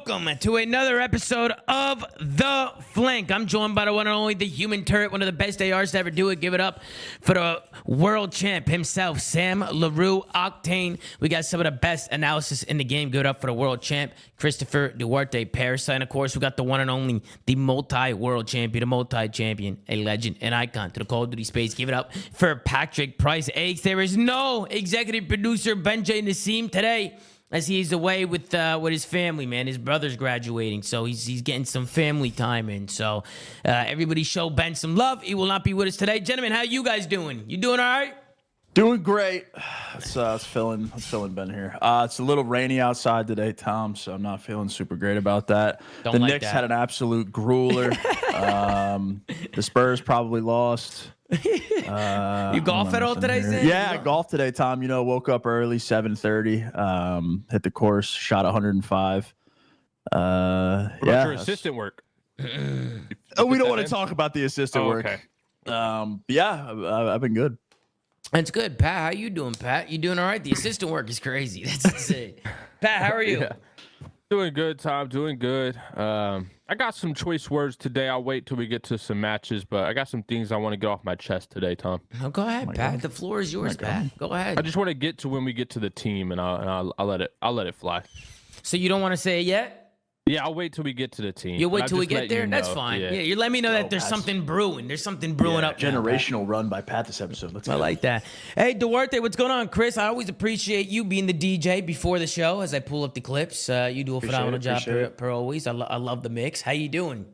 welcome to another episode of The Flank. I'm joined by the one and only, the human turret, one of the best ARs to ever do it. Give it up for the world champ himself, Sam LaRue Octane. We got some of the best analysis in the game. Give it up for the world champ, Christopher Duarte Parasite. And of course, we got the one and only, the multi-world champion, the multi-champion, a legend, an icon to the Call of Duty space. Give it up for Patrick Price Eggs. There is no executive producer Benjay Nassim today, as he's away with his family, man. His brother's graduating, so he's getting some family time in. So everybody show Ben some love. He will not be with us today. Gentlemen, how you guys doing? You doing all right? Doing great. It's feeling Ben here. It's a little rainy outside today, Tom, so I'm not feeling super great about that. Don't the like Knicks that. had an absolute grueler. The Spurs probably lost. You golf at all today, Sam? Yeah, I golfed today, Tom. You know, woke up early, 7:30. Hit the course, shot 105. What about your assistant work? Oh, we don't want to talk about the assistant work. Okay. I've been good. That's good. Pat, how you doing, Pat? You doing all right? The assistant work is crazy. That's insane. Pat, how are you? Yeah. Doing good, Tom. Doing good. I got some choice words today. I'll wait till we get to some matches, but I got some things I want to get off my chest today, Tom. Oh, go ahead, Pat. The floor is yours, Pat. Go ahead. I just want to get to when we get to the team, and I'll let it fly. So you don't want to say it yet? Yeah, I'll wait till we get to the team. You'll wait I'll till we just get let there? you That's know. fine. Yeah. Yeah, you let me know that there's something brewing. There's something brewing up now, Pat. Generational run by Pat this episode. Let's I go. like that. Hey, Duarte, what's going on? Chris, I always appreciate you being the DJ before the show as I pull up the clips. You do a phenomenal job per always. I love the mix. How you doing?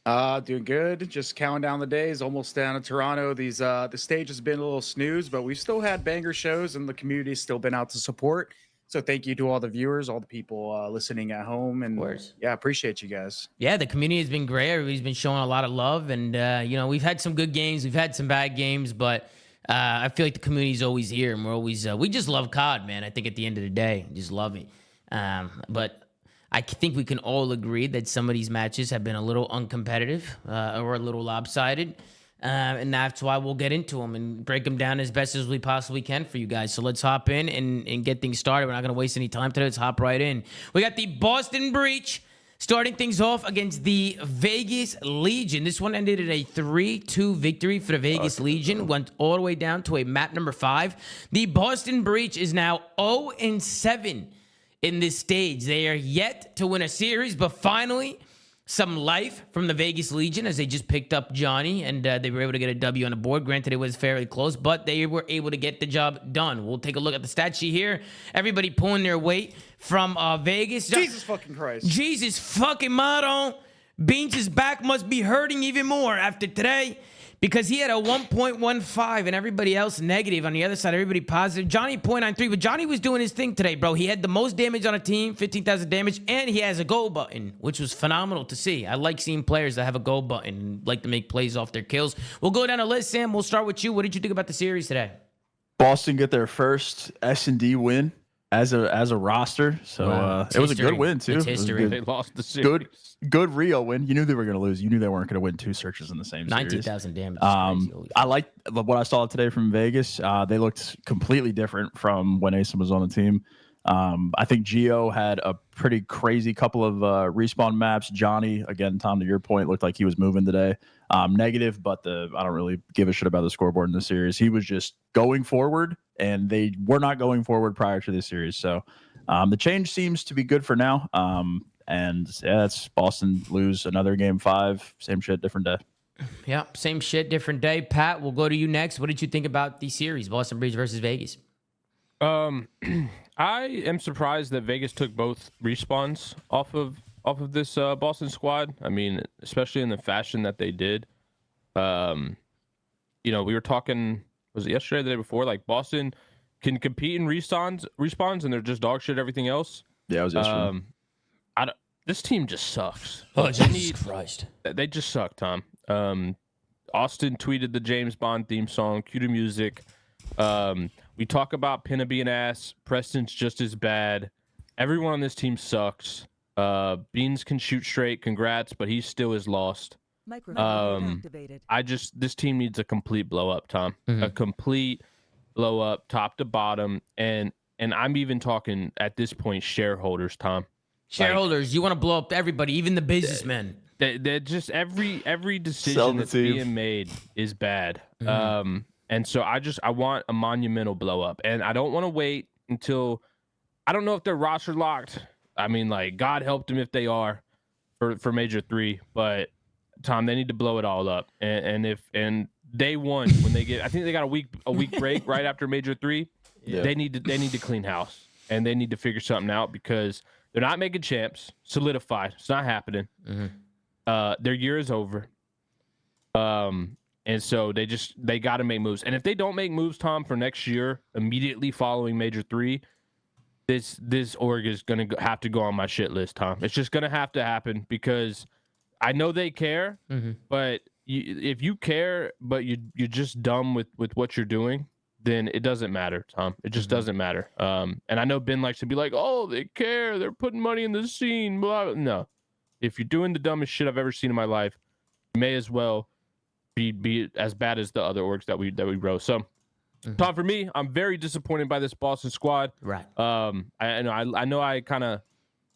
Doing good. Just counting down the days. Almost down to Toronto. The stage has been a little snooze, but we've still had banger shows, and the community's still been out to support. So thank you to all the viewers, all the people listening at home, and yeah, appreciate you guys. Yeah, the community has been great. Everybody's been showing a lot of love, and we've had some good games, we've had some bad games, but I feel like the community's always here, and we're always we just love COD, man. I think at the end of the day, just love it. But I think we can all agree that some of these matches have been a little uncompetitive or a little lopsided. And that's why we'll get into them and break them down as best as we possibly can for you guys. So let's hop in and get things started. We're not going to waste any time today. Let's hop right in. We got the Boston Breach starting things off against the Vegas Legion. This one ended in a 3-2 victory for the Vegas Legion. Went all the way down to a map number 5. The Boston Breach is now 0-7 in this stage. They are yet to win a series, but finally some life from the Vegas Legion as they just picked up Johnny, and they were able to get a W on the board. Granted, it was fairly close, but they were able to get the job done. We'll take a look at the stat sheet here. Everybody pulling their weight from Vegas. Jesus fucking Christ. Jesus fucking Maron. Beans' back must be hurting even more after today, because he had a 1.15 and everybody else negative. On the other side, everybody positive. Johnny 0.93, but Johnny was doing his thing today, bro. He had the most damage on a team, 15,000 damage, and he has a go button, which was phenomenal to see. I like seeing players that have a go button and like to make plays off their kills. We'll go down the list, Sam. We'll start with you. What did you think about the series today? Boston get their first S&D win as a roster, so Wow. it was a good win too. It's It was history. good. They lost the series. Good Rio win. You knew they were going to lose. You knew they weren't going to win 2 searches in the same series. 19,000 damage. Is crazy. Holy I like what I saw today from Vegas. They looked completely different from when Asim was on the team. I think Gio had a pretty crazy couple of respawn maps. Johnny, again, Tom, to your point, looked like he was moving today. Negative, but I don't really give a shit about the scoreboard in the series. He was just going forward, and they were not going forward prior to this series. So the change seems to be good for now. And yeah, it's Boston lose another game 5. Same shit, different day. Yeah, same shit, different day. Pat, we'll go to you next. What did you think about the series, Boston Breach versus Vegas? I am surprised that Vegas took both respawns off of this Boston squad. I mean, especially in the fashion that they did. We were talking, was it yesterday or the day before? Like, Boston can compete in respawns, and they're just dog shit everything else. Yeah, it was yesterday. This team just sucks. Oh, Jesus Christ. They just suck, Tom. Austin tweeted the James Bond theme song, cue to music. We talk about Pinna being ass. Preston's just as bad. Everyone on this team sucks. Beans can shoot straight. Congrats, but he still is lost. This team needs a complete blow up, Tom. Mm-hmm. A complete blow up, top to bottom, and I'm even talking at this point shareholders, Tom. Shareholders, you want to blow up everybody, even the businessmen. They're just every Sell decision the that's team. being made is bad. And so I want a monumental blow up, and I don't want to wait until I don't know if they're roster locked. I mean, like, God help them if they are for Major 3, but Tom, they need to blow it all up. And day one when they get, I think they got a week break right after Major 3. Yeah. They need to clean house, and they need to figure something out because they're not making champs. Solidified, it's not happening. Their year is over. And so they got to make moves. And if they don't make moves, Tom, for next year, immediately following Major 3, this org is going to have to go on my shit list, Tom. It's just going to have to happen because I know they care, but if you care, but you're just dumb with what you're doing, then it doesn't matter, Tom. It just doesn't matter. And I know Ben likes to be like, oh, they care. They're putting money in the scene. Blah. No. If you're doing the dumbest shit I've ever seen in my life, you may as well be as bad as the other orgs that we wrote. So, Tom, for me, I'm very disappointed by this Boston squad. Right. I know I kind of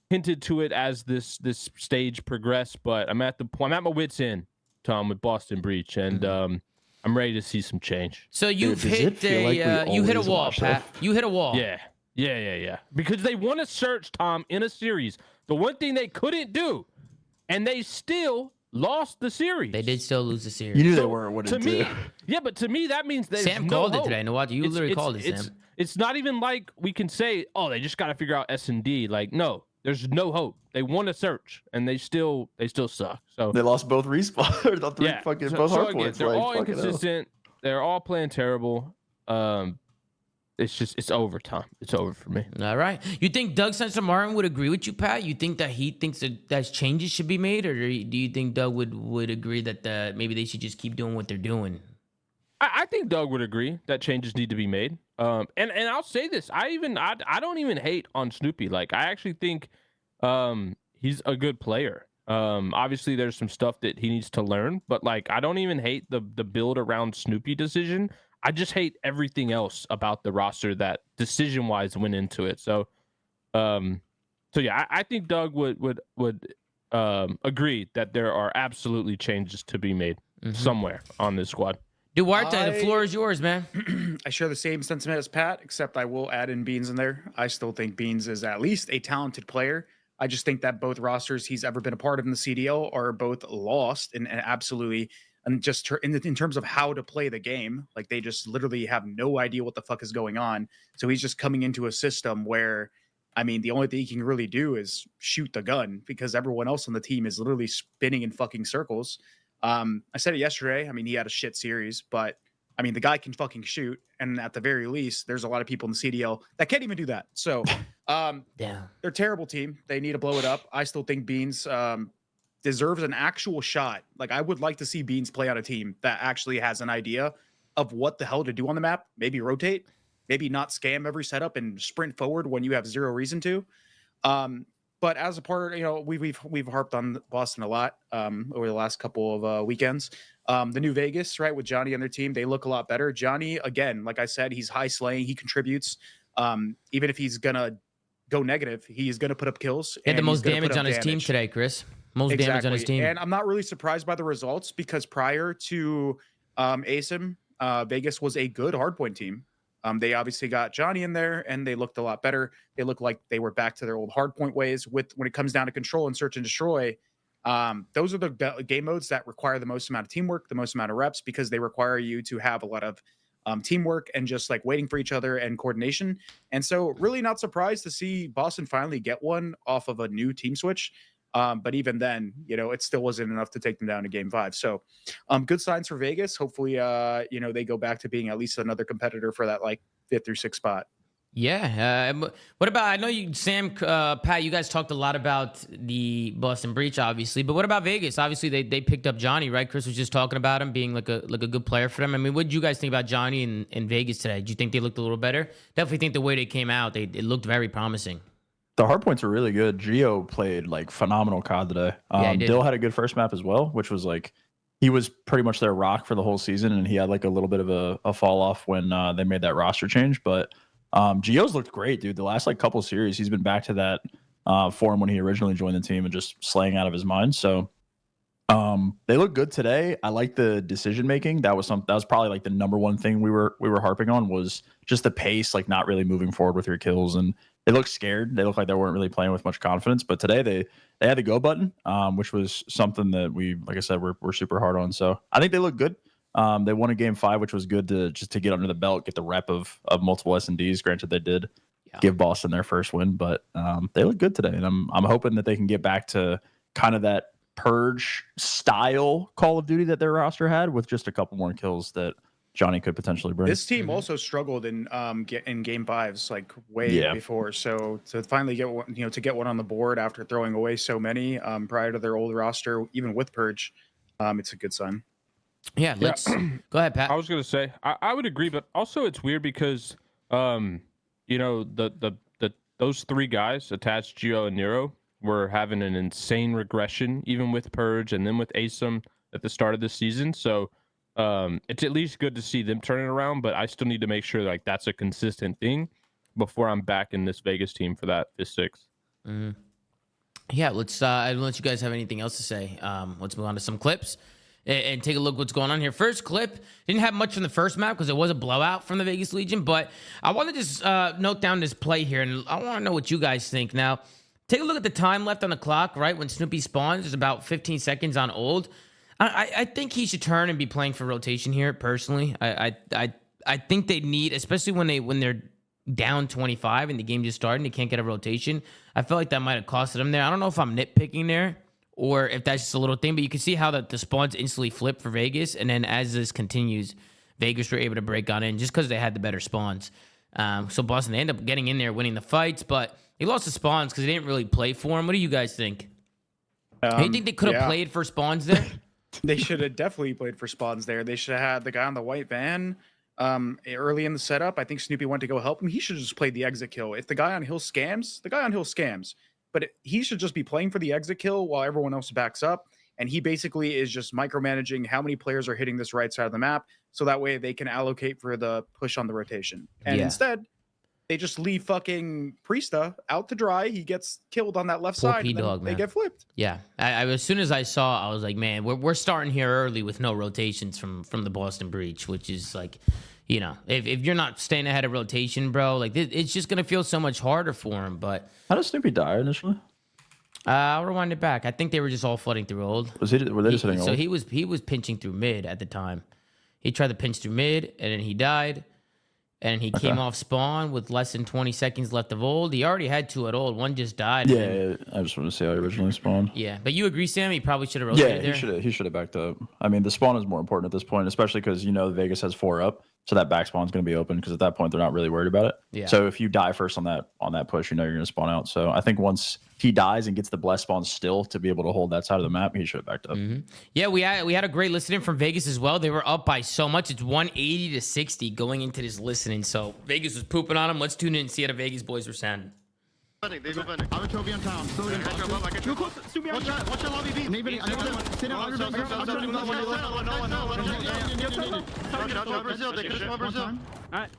hinted to it as this stage progressed, but I'm at my wit's end, Tom, with Boston Breach, and I'm ready to see some change. So you've Dude, does it hit feel like we you hit a always wall, watch Pat. that? You hit a wall. Yeah. Because they won a search, Tom, in a series. The one thing they couldn't do, and they still lost the series. They did still lose the series. You knew they weren't winning. To me, yeah, but to me that means there's Sam no called hope. it today. No, what you literally called it, Sam. It's not even like we can say, oh, they just got to figure out S&D. Like, no, there's no hope. They won a search, and they still suck. So They lost both respawn. The three fucking both hard again, points. they're like, all fucking hell. inconsistent. They're all playing terrible. It's over, Tom. It's over for me. All right. You think Doug Spencer Martin would agree with you, Pat? You think that he thinks that changes should be made, or do you think Doug would agree that maybe they should just keep doing what they're doing? I think Doug would agree that changes need to be made. And I'll say this: I don't even hate on Snoopy. Like, I actually think he's a good player. Obviously, there's some stuff that he needs to learn, but like, I don't even hate the build around Snoopy decision. I just hate everything else about the roster that decision-wise went into it. So yeah, I think Doug would agree that there are absolutely changes to be made somewhere on this squad. Duarte, the floor is yours, man. I share the same sentiment as Pat, except I will add in Beans in there. I still think Beans is at least a talented player. I just think that both rosters he's ever been a part of in the CDL are both lost and absolutely, and just in terms of how to play the game, like they just literally have no idea what the fuck is going on. So he's just coming into a system where, I mean, the only thing he can really do is shoot the gun because everyone else on the team is literally spinning in fucking circles. I said it yesterday. I mean, he had a shit series, but I mean, the guy can fucking shoot. And at the very least, there's a lot of people in the CDL that can't even do that. So they're a terrible team. They need to blow it up. I still think Beans deserves an actual shot. Like, I would like to see Beans play on a team that actually has an idea of what the hell to do on the map. Maybe rotate, maybe not scam every setup and sprint forward when you have zero reason to. But as a part, you know, we've harped on Boston a lot over the last couple of weekends. The new Vegas, right, with Johnny on their team, they look a lot better. Johnny, again, like I said, he's high slaying. He contributes. Even if he's gonna go negative, he's gonna put up kills. He had the most damage on his team today, Chris. Most damage on his team. And I'm not really surprised by the results because prior to ASIM, Vegas was a good hardpoint team. They obviously got Johnny in there, and they looked a lot better. They looked like they were back to their old hardpoint ways. When it comes down to control and search and destroy, those are the game modes that require the most amount of teamwork, the most amount of reps, because they require you to have a lot of teamwork and just like waiting for each other and coordination. And so, really not surprised to see Boston finally get one off of a new team switch. But even then, you know, it still wasn't enough to take them down to game 5. So good signs for Vegas. Hopefully, you know, they go back to being at least another competitor for that like 5th or 6th spot. Yeah. What about, I know you, Sam, Pat, you guys talked a lot about the Boston Breach, obviously, but what about Vegas? Obviously, they picked up Johnny, right? Chris was just talking about him being like a good player for them. I mean, what did you guys think about Johnny in Vegas today? Do you think they looked a little better? Definitely think the way they came out, it looked very promising. The hard points were really good. Gio played like phenomenal COD today. Yeah, Dill had a good first map as well, which was like, he was pretty much their rock for the whole season, and he had like a little bit of a fall off when they made that roster change. But Gio's looked great, dude. The last like couple series, he's been back to that for him when he originally joined the team and just slaying out of his mind. So they look good today. I like the decision making. That was probably like the number one thing we were harping on, was just the pace, like not really moving forward with your kills. And they looked scared. They looked like they weren't really playing with much confidence. But today they had the go button, which was something that we, like I said, we're super hard on. So I think they look good. They won a game 5, which was good to get under the belt, get the rep of multiple S&Ds. Granted, they did give Boston their first win, but they look good today. And I'm hoping that they can get back to kind of that Purge style Call of Duty that their roster had, with just a couple more kills that Johnny could potentially bring. This team also struggled in game 5s like way before. So to finally get one, to get one on the board after throwing away so many prior to their old roster, even with Purge, it's a good sign. Yeah, let's go ahead, Pat. I was gonna say I would agree, but also it's weird because those 3 guys attached, Gio and Nero, were having an insane regression, even with Purge and then with ASIM at the start of the season. So it's at least good to see them turning around, but I still need to make sure like that's a consistent thing before I'm back in this Vegas team for that this 6. Mm-hmm. Yeah, let's unless you guys have anything else to say, let's move on to some clips and take a look what's going on here. First clip, didn't have much from the first map because it was a blowout from the Vegas Legion, but I want to just note down this play here, and I want to know what you guys think. Now, take a look at the time left on the clock, right? When Snoopy spawns, there's about 15 seconds on old. I think he should turn and be playing for rotation here, personally. I think they need, especially when they're down 25 and the game just started and they can't get a rotation. I feel like that might have costed them there. I don't know if I'm nitpicking there or if that's just a little thing, but you can see how the spawns instantly flip for Vegas, and then as this continues, Vegas were able to break on in just because they had the better spawns. So Boston, they end up getting in there, winning the fights, but he lost the spawns because they didn't really play for him. What do you guys think? Do you think they could have played for spawns there? They should have definitely played for spawns there. They should have had the guy on the white van early in the setup. I think Snoopy went to go help him. He should have just played the exit kill. If the guy on hill scams, the guy on hill scams. But he should just be playing for the exit kill while everyone else backs up. And he basically is just micromanaging how many players are hitting this right side of the map, so that way they can allocate for the push on the rotation. And instead, they just leave fucking Priesta out to dry. He gets killed on that left side, and then they get flipped. Yeah. I as soon as I saw, I was like, man, we're starting here early with no rotations from the Boston Breach, which is like, if you're not staying ahead of rotation, bro, like it's just gonna feel so much harder for him. But how did Snoopy die initially? I'll rewind it back. I think they were just all flooding through old. Were they just hitting old? So he was pinching through mid at the time. He tried to pinch through mid, and then he died. And he came off spawn with less than 20 seconds left of old. He already had 2 at old. One just died. Yeah, I just want to say how he originally spawned. Yeah, but you agree, Sam? He probably should have rotated there? He should have backed up. I mean, the spawn is more important at this point, especially because, Vegas has 4 up. So that back spawn is going to be open because at that point, they're not really worried about it. Yeah. So if you die first on that push, you're going to spawn out. So I think once he dies and gets the blessed spawn still to be able to hold that side of the map, he should have backed up. Mm-hmm. Yeah, we had a great listening from Vegas as well. They were up by so much. It's 180 to 60 going into this listening. So Vegas was pooping on them. Let's tune in and see how the Vegas boys were sounding. They go vending. I'm a trophy on town. So watch that lobby beat. Maybe sit down. Brazil. They could have Brazil. Alright.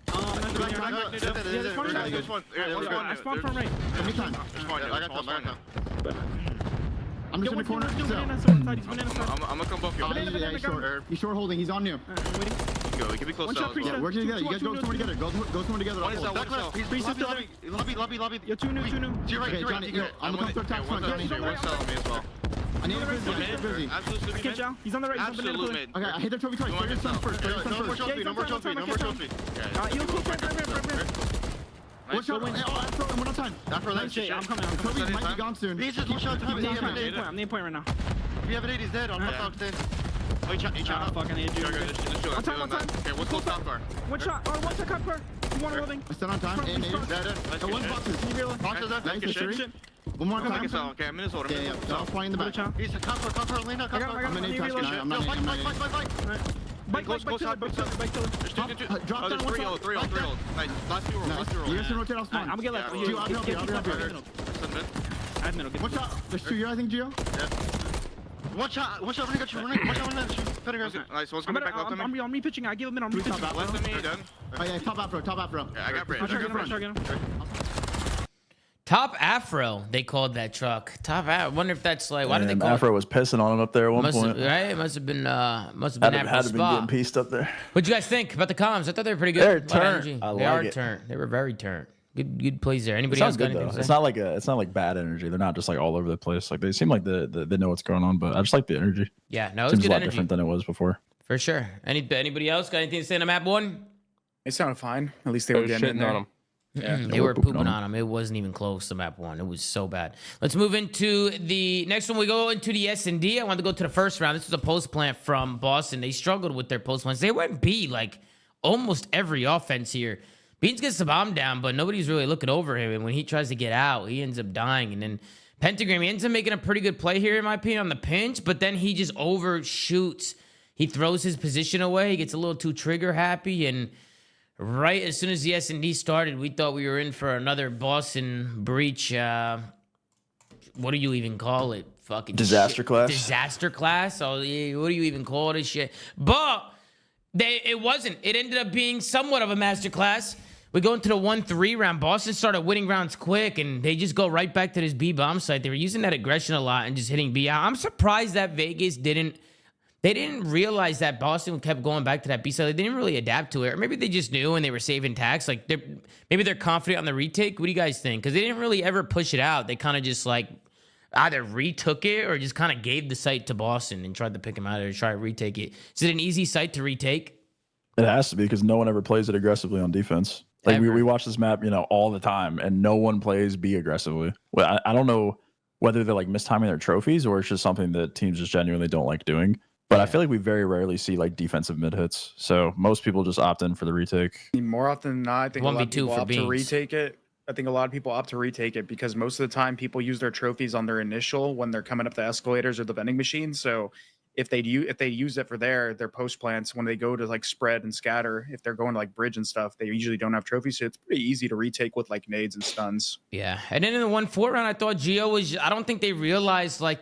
I spawned from right. Give me time. I got time. I'm just in the corner. I'm gonna come buff you. He's short holding. He's on you. Go. He can be close. Yeah, work together. You guys go somewhere together. Go somewhere together. Lobby. You're two new. To your right. I'm gonna come top front. I need a busy. Absolutely. He's on the right. Absolute mid. Okay, I hit the trophy twice. No more trophy. Watch out. One on time. Not for that shit. I'm coming. Trophy might be gone soon. He's just watch out. I'm the point right now. If you have an 80, he's dead. On hot dog stand. Oh, he shot. Fucking need you. One time. Okay, what's close top car? One shot. What's the cup car? One holding. I stand on time. One boxes. Can you realize? Boxes up. Nice shit. One more time. Okay, I'm in his order. Yeah. I was playing the back. He's a copper, Lena. I'm in a I'm not. Bike killer. Drop down. 3-0. Nice. Last two roll. You guys can rotate off spawn. I'm gonna get left. I'll be up here. I have middle. Watch out. There's 2 here, I think, Gio. Yeah. Watch out. Watch out. Watch out. Nice. One's coming back up to me. I'm re-pitching. I give him mid. I'm re-pitching. Left of me. Done. Oh, yeah. Top afro. Yeah, I got bridge. Top Top Afro, they called that truck. I wonder if that's like, why did they call Afro was pissing on it up there at one point. Right? It must have been Afro's Had to be spot. getting pieced up there. What'd you guys think about the comms? I thought they were pretty good. They're A lot of turnt. energy. I They like are it. turnt. They were very turnt. Good plays there. Anybody It else sounds got good anything though. to say? It's not like bad energy. They're not just like all over the place. Like they seem like they know what's going on. But I just like the energy. Yeah, no, it was Seems good a lot energy. different than it was before. For sure. Anybody else got anything to say on map 1? It sounded fine. At least they They were was getting in shitting there. on him. Yeah. They were pooping on him. It wasn't even close to map 1. It was so bad. Let's move into the next one. We go into the S&D. I want to go to the first round. This is a post plant from Boston. They struggled with their post plants. They went B like almost every offense here. Beans gets the bomb down, but nobody's really looking over him. And when he tries to get out, he ends up dying. And then Pentagram, he ends up making a pretty good play here, in my opinion, on the pinch, but then he just overshoots. He throws his position away. He gets a little too trigger happy, and right as soon as the S&D started, we thought we were in for another Boston breach. What do you even call it? Fucking Disaster shit. class? Disaster class? Oh, yeah, what do you even call this shit? But it wasn't. It ended up being somewhat of a master class. We go into the 1-3 round. Boston started winning rounds quick, and they just go right back to this B bomb site. They were using that aggression a lot and just hitting B out. I'm surprised that Vegas didn't realize that Boston kept going back to that B side. They didn't really adapt to it. Or maybe they just knew and they were saving tax. Like maybe they're confident on the retake. What do you guys think? Because they didn't really ever push it out. They kind of just like either retook it or just kind of gave the site to Boston and tried to pick him out or try to retake it. Is it an easy site to retake? It has to be because no one ever plays it aggressively on defense. Like we watch this map, all the time, and no one plays B aggressively. Well, I don't know whether they're like mistiming their trophies or it's just something that teams just genuinely don't like doing. But I feel like we very rarely see like defensive mid hits. So most people just opt in for the retake. More often than not, I think a lot of 1v2 people for opt to beans. retake it. I think a lot of people opt to retake it because most of the time people use their trophies on their initial when they're coming up the escalators or the vending machine. So if they use it for their post plants when they go to like spread and scatter, if they're going to like bridge and stuff, they usually don't have trophies. So it's pretty easy to retake with like nades and stuns. Yeah. And then in the 1-4 round, I thought Gio was, I don't think they realized I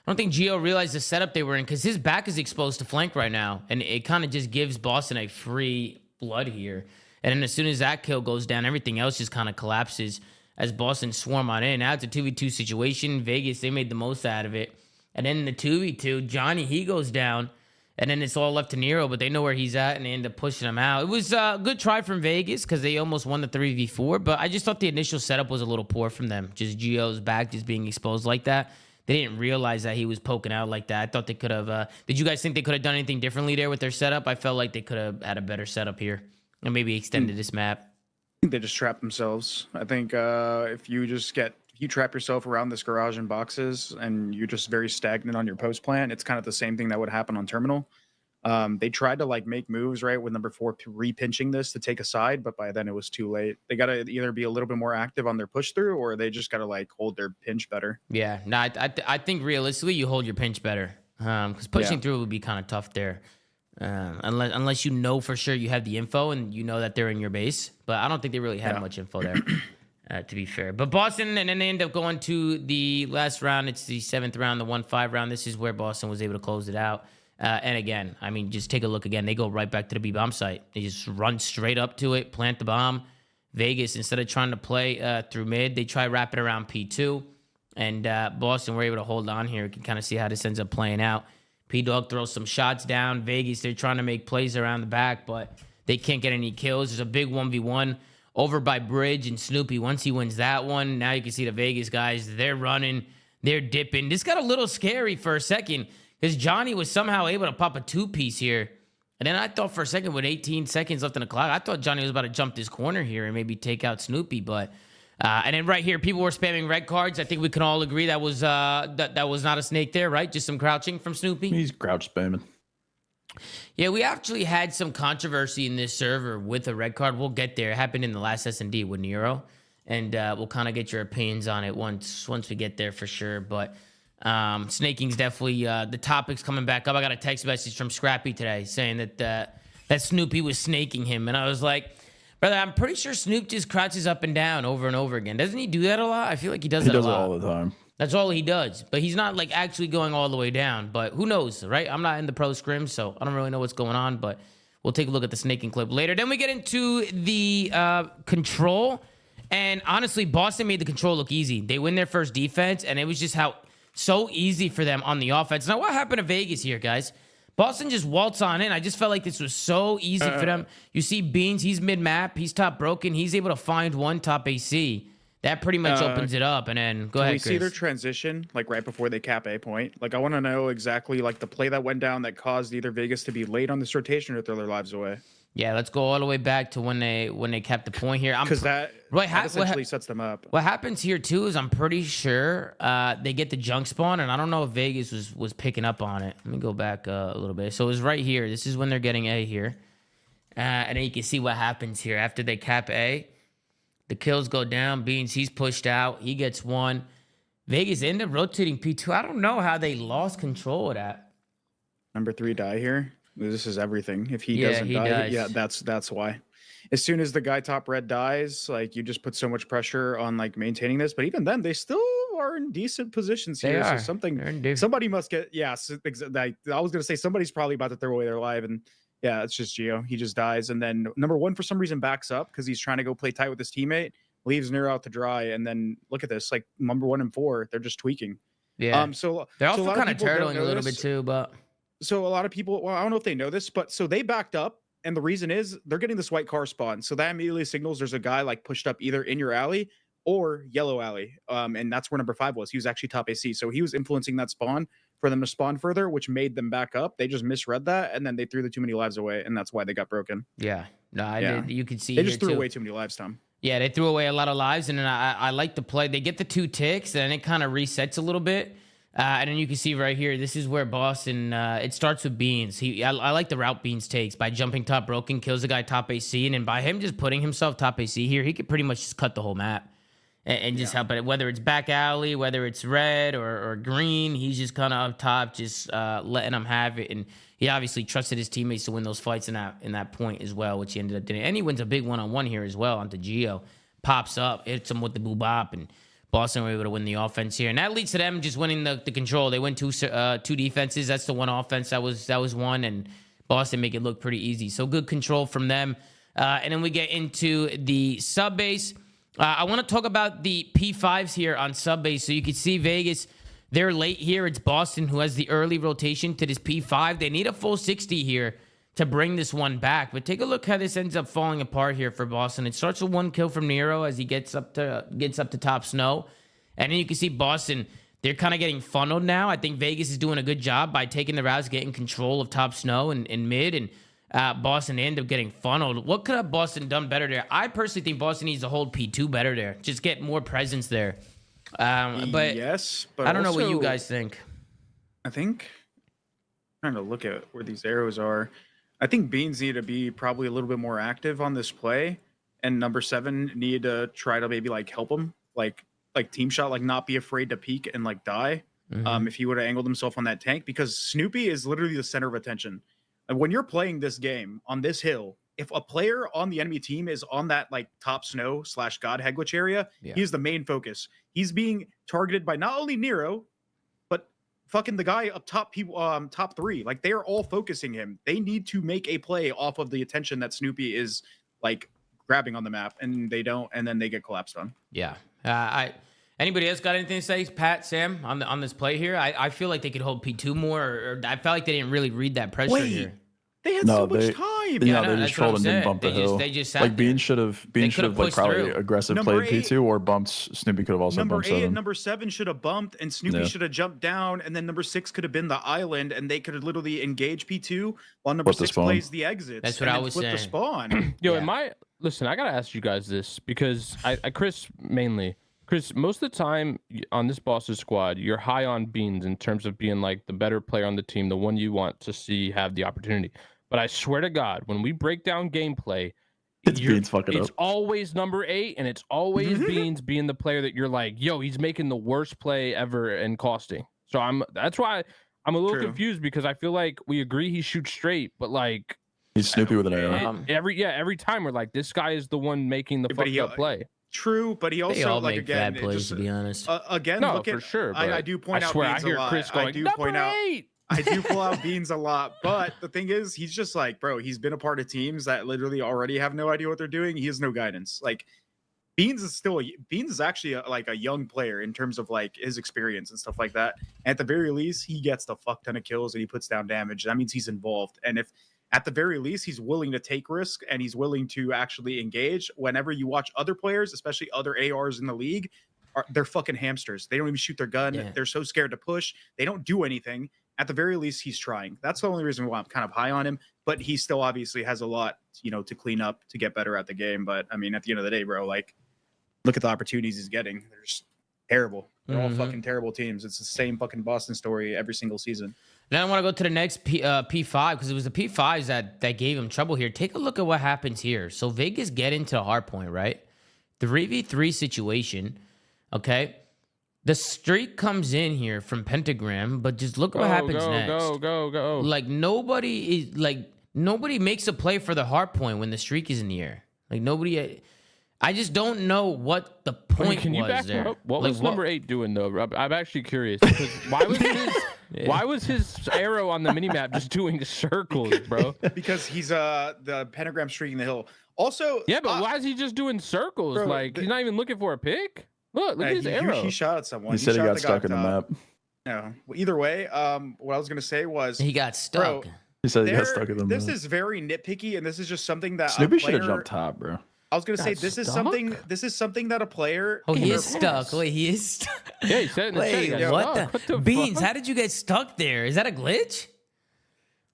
don't think Gio realized the setup they were in because his back is exposed to flank right now. And it kind of just gives Boston a free blood here. And then as soon as that kill goes down, everything else just kind of collapses as Boston swarm on in. Now it's a 2v2 situation. Vegas, they made the most out of it. And then in the 2v2, Johnny, he goes down. And then it's all left to Nero, but they know where he's at, and they end up pushing him out. It was a good try from Vegas because they almost won the 3v4, but I just thought the initial setup was a little poor from them. Just Gio's back just being exposed like that. They didn't realize that he was poking out like that. I thought they could have... did you guys think they could have done anything differently there with their setup? I felt like they could have had a better setup here and maybe extended this map. I think they just trap themselves. I think if you trap yourself around this garage and boxes and you're just very stagnant on your post plant, it's kind of the same thing that would happen on terminal. They tried to like make moves right with number 4 re-pinching this to take a side, but by then it was too late. They got to either be a little bit more active on their push through or they just got to like hold their pinch better. Yeah, no, I think realistically you hold your pinch better because pushing through would be kind of tough there. Unless you know for sure you have the info and you know that they're in your base. But I don't think they really had much info there, to be fair. But Boston, and then they end up going to the last round. It's the 7th round, the 1-5 round. This is where Boston was able to close it out. And again, I mean, just take a look again. They go right back to the B-bomb site. They just run straight up to it, plant the bomb. Vegas, instead of trying to play through mid, they try wrap it around P2. And Boston were able to hold on here. You can kind of see how this ends up playing out. P-Dog throws some shots down. Vegas, they're trying to make plays around the back, but they can't get any kills. There's a big 1v1 over by Bridge and Snoopy. Once he wins that one, now you can see the Vegas guys, they're running, they're dipping. This got a little scary for a second because Johnny was somehow able to pop a 2-piece here. And then I thought for a second with 18 seconds left in the clock, I thought Johnny was about to jump this corner here and maybe take out Snoopy, but... and then right here, people were spamming red cards. I think we can all agree that was that was not a snake there, right? Just some crouching from Snoopy. He's crouch spamming. Yeah, we actually had some controversy in this server with a red card. We'll get there. It happened in the last S&D with Nero, and we'll kind of get your opinions on it once we get there for sure. But snaking's definitely the topic's coming back up. I got a text message from Scrappy today saying that Snoopy was snaking him, and I was like, brother, I'm pretty sure Snoop just crouches up and down over and over again. Doesn't he do that a lot? I feel like he does that a lot. He does it all the time. That's all he does. But he's not like actually going all the way down. But who knows, right? I'm not in the pro scrim, so I don't really know what's going on. But we'll take a look at the snaking clip later. Then we get into the control. And honestly, Boston made the control look easy. They win their first defense, and it was just so easy for them on the offense. Now, what happened to Vegas here, guys? Boston just waltz on in. I just felt like this was so easy for them. You see Beans, he's mid-map. He's top broken. He's able to find one top AC. That pretty much opens it up. And then go ahead, Chris. Can we see their transition, like right before they cap A point? Like, I want to know exactly like the play that went down that caused either Vegas to be late on this rotation or throw their lives away. Yeah, let's go all the way back to when they kept the point here. Because that essentially sets them up. What happens here too is I'm pretty sure they get the junk spawn, and I don't know if Vegas was picking up on it. Let me go back a little bit. So it was right here. This is when they're getting A here, and then you can see what happens here after they cap A. The kills go down. Beans, he's pushed out. He gets one. Vegas ended up rotating P2. I don't know how they lost control of that. Number 3 die here. This is everything. If he doesn't die, yeah, that's why. As soon as the guy top red dies, like you just put so much pressure on like maintaining this. But even then, they still are in decent positions here. So somebody must get. Yeah, I was gonna say somebody's probably about to throw away their life, and yeah, it's just Gio. He just dies, and then number 1 for some reason backs up because he's trying to go play tight with his teammate. Leaves Nero out to dry, and then look at this. Like number 1 and 4, they're just tweaking. Yeah. So they're also so kind of turtling a little bit too, but. So a lot of people, well, I don't know if they know this, but so they backed up, and the reason is they're getting this white car spawn. So that immediately signals there's a guy like pushed up either in your alley or yellow alley. And that's where number 5 was. He was actually top AC. So he was influencing that spawn for them to spawn further, which made them back up. They just misread that, and then they threw the too many lives away, and that's why they got broken. Yeah. No, I did. You could see they just threw away too many lives, Tom. Yeah, they threw away a lot of lives, and then I like the play. They get the 2 ticks, and it kind of resets a little bit. And then you can see right here, this is where Boston, it starts with Beans. I like the route Beans takes by jumping top broken, kills the guy top AC, and then by him just putting himself top AC here, he could pretty much just cut the whole map and just help it. Whether it's back alley, whether it's red or green, he's just kind of up top, just letting them have it. And he obviously trusted his teammates to win those fights in that point as well, which he ended up doing. And he wins a big one-on-one here as well onto Gio. Pops up, hits him with the boo bop, and Boston were able to win the offense here, and that leads to them just winning the control. They win two defenses. That's the one offense that was one, and Boston make it look pretty easy. So good control from them. And then we get into the sub base. I want to talk about the P5s here on sub base. So you can see Vegas, they're late here. It's Boston who has the early rotation to this P5. They need a full 60 here to bring this one back. But take a look how this ends up falling apart here for Boston. It starts with 1 kill from Nero as he gets up to top snow. And then you can see Boston, they're kind of getting funneled now. I think Vegas is doing a good job by taking the routes, getting control of top snow and mid, and Boston end up getting funneled. What could have Boston done better there? I personally think Boston needs to hold P2 better there. Just get more presence there. But yes, but I don't know also, what you guys think. I think I'm trying to look at where these arrows are. I think Beans need to be probably a little bit more active on this play, and number 7 need to try to maybe like help him, like team shot, like not be afraid to peek and like die. If he would have angled himself on that tank, because Snoopy is literally the center of attention. And when you're playing this game on this hill, if a player on the enemy team is on that like top snow / God Hegwitch area, he's the main focus. He's being targeted by not only Nero, but fucking the guy up top, people, top 3. Like, they are all focusing him. They need to make a play off of the attention that Snoopy is like grabbing on the map, and they don't, and then they get collapsed on. Yeah. Anybody else got anything to say, Pat, Sam, on this play here? I feel like they could hold P2 more, or I felt like they didn't really read that pressure here. They had so much time. Yeah, they just trolled and didn't bump the hill. They just sat like there. Beans should have like probably aggressive played P2 or bumped. Snoopy could have also bumped 7. Number 7 should have bumped, and Snoopy should have jumped down, and then number 6 could have been the island, and they could have literally engaged P2 while number 6 plays the exits. That's what I was saying. The spawn. Yo, listen, I gotta ask you guys this, because Chris, most of the time on this Boston squad, you're high on Beans in terms of being like the better player on the team, the one you want to see have the opportunity. But I swear to God, when we break down gameplay, it's Beans fucking up. It's always number 8, and it's always Beans being the player that you're like, yo, he's making the worst play ever and costing. So that's why I'm a little confused, because I feel like we agree he shoots straight, but like he's Snoopy with an arrow. Every time we're like, this guy is the one making the fucked up play. True, but he also they all like make again bad plays, just, to be honest. Again, no, look for at, sure. I do point I out. Swear, Beans I hear a lot. Chris going, I do point out. 8. I do pull out Beans a lot, but the thing is, he's just like, bro, he's been a part of teams that literally already have no idea what they're doing. He has no guidance. Like, Beans is actually like a young player in terms of like his experience and stuff like that. And at the very least, he gets the fuck ton of kills and he puts down damage. That means he's involved. And if at the very least he's willing to take risk and he's willing to actually engage. Whenever you watch other players, especially other ARs in the league, they're fucking hamsters. They don't even shoot their gun. Yeah. They're so scared to push. They don't do anything. At the very least, he's trying. That's the only reason why I'm kind of high on him. But he still obviously has a lot, to clean up to get better at the game. But I mean, at the end of the day, bro, like, look at the opportunities he's getting. They're just terrible. They're all fucking terrible teams. It's the same fucking Boston story every single season. Now I want to go to the next P5 because it was the P5s that gave him trouble here. Take a look at what happens here. So Vegas get into the hard point, right? 3v3 situation, okay? The streak comes in here from Pentagram, but just look what happens next. Go. Like nobody makes a play for the hard point when the streak is in the air. Like nobody. I just don't know what the point Can you was back there. up? What was number 8 doing though? I'm actually curious because why was his arrow on the minimap just doing circles, bro? Because he's the Pentagram streaking the hill. Also, Yeah, but why is he just doing circles? bro, Like he's not even looking for a pick. Look at his he, arrow. He shot at someone. He said he shot got the stuck in the guy map. up top. No. Well, either way, what I was gonna say was He got stuck. Bro, He said he got stuck in the this map. is very nitpicky, and this is just something that Snoopy a should have player- jumped top, bro. I was gonna say Got this is stuck? something that a player. Oh, he can is reverse. stuck. Wait, he is stuck. Yeah, he said in the chat. he Wait, got what stuck. the? What Beans, fuck? how did you get stuck there? Is that a glitch?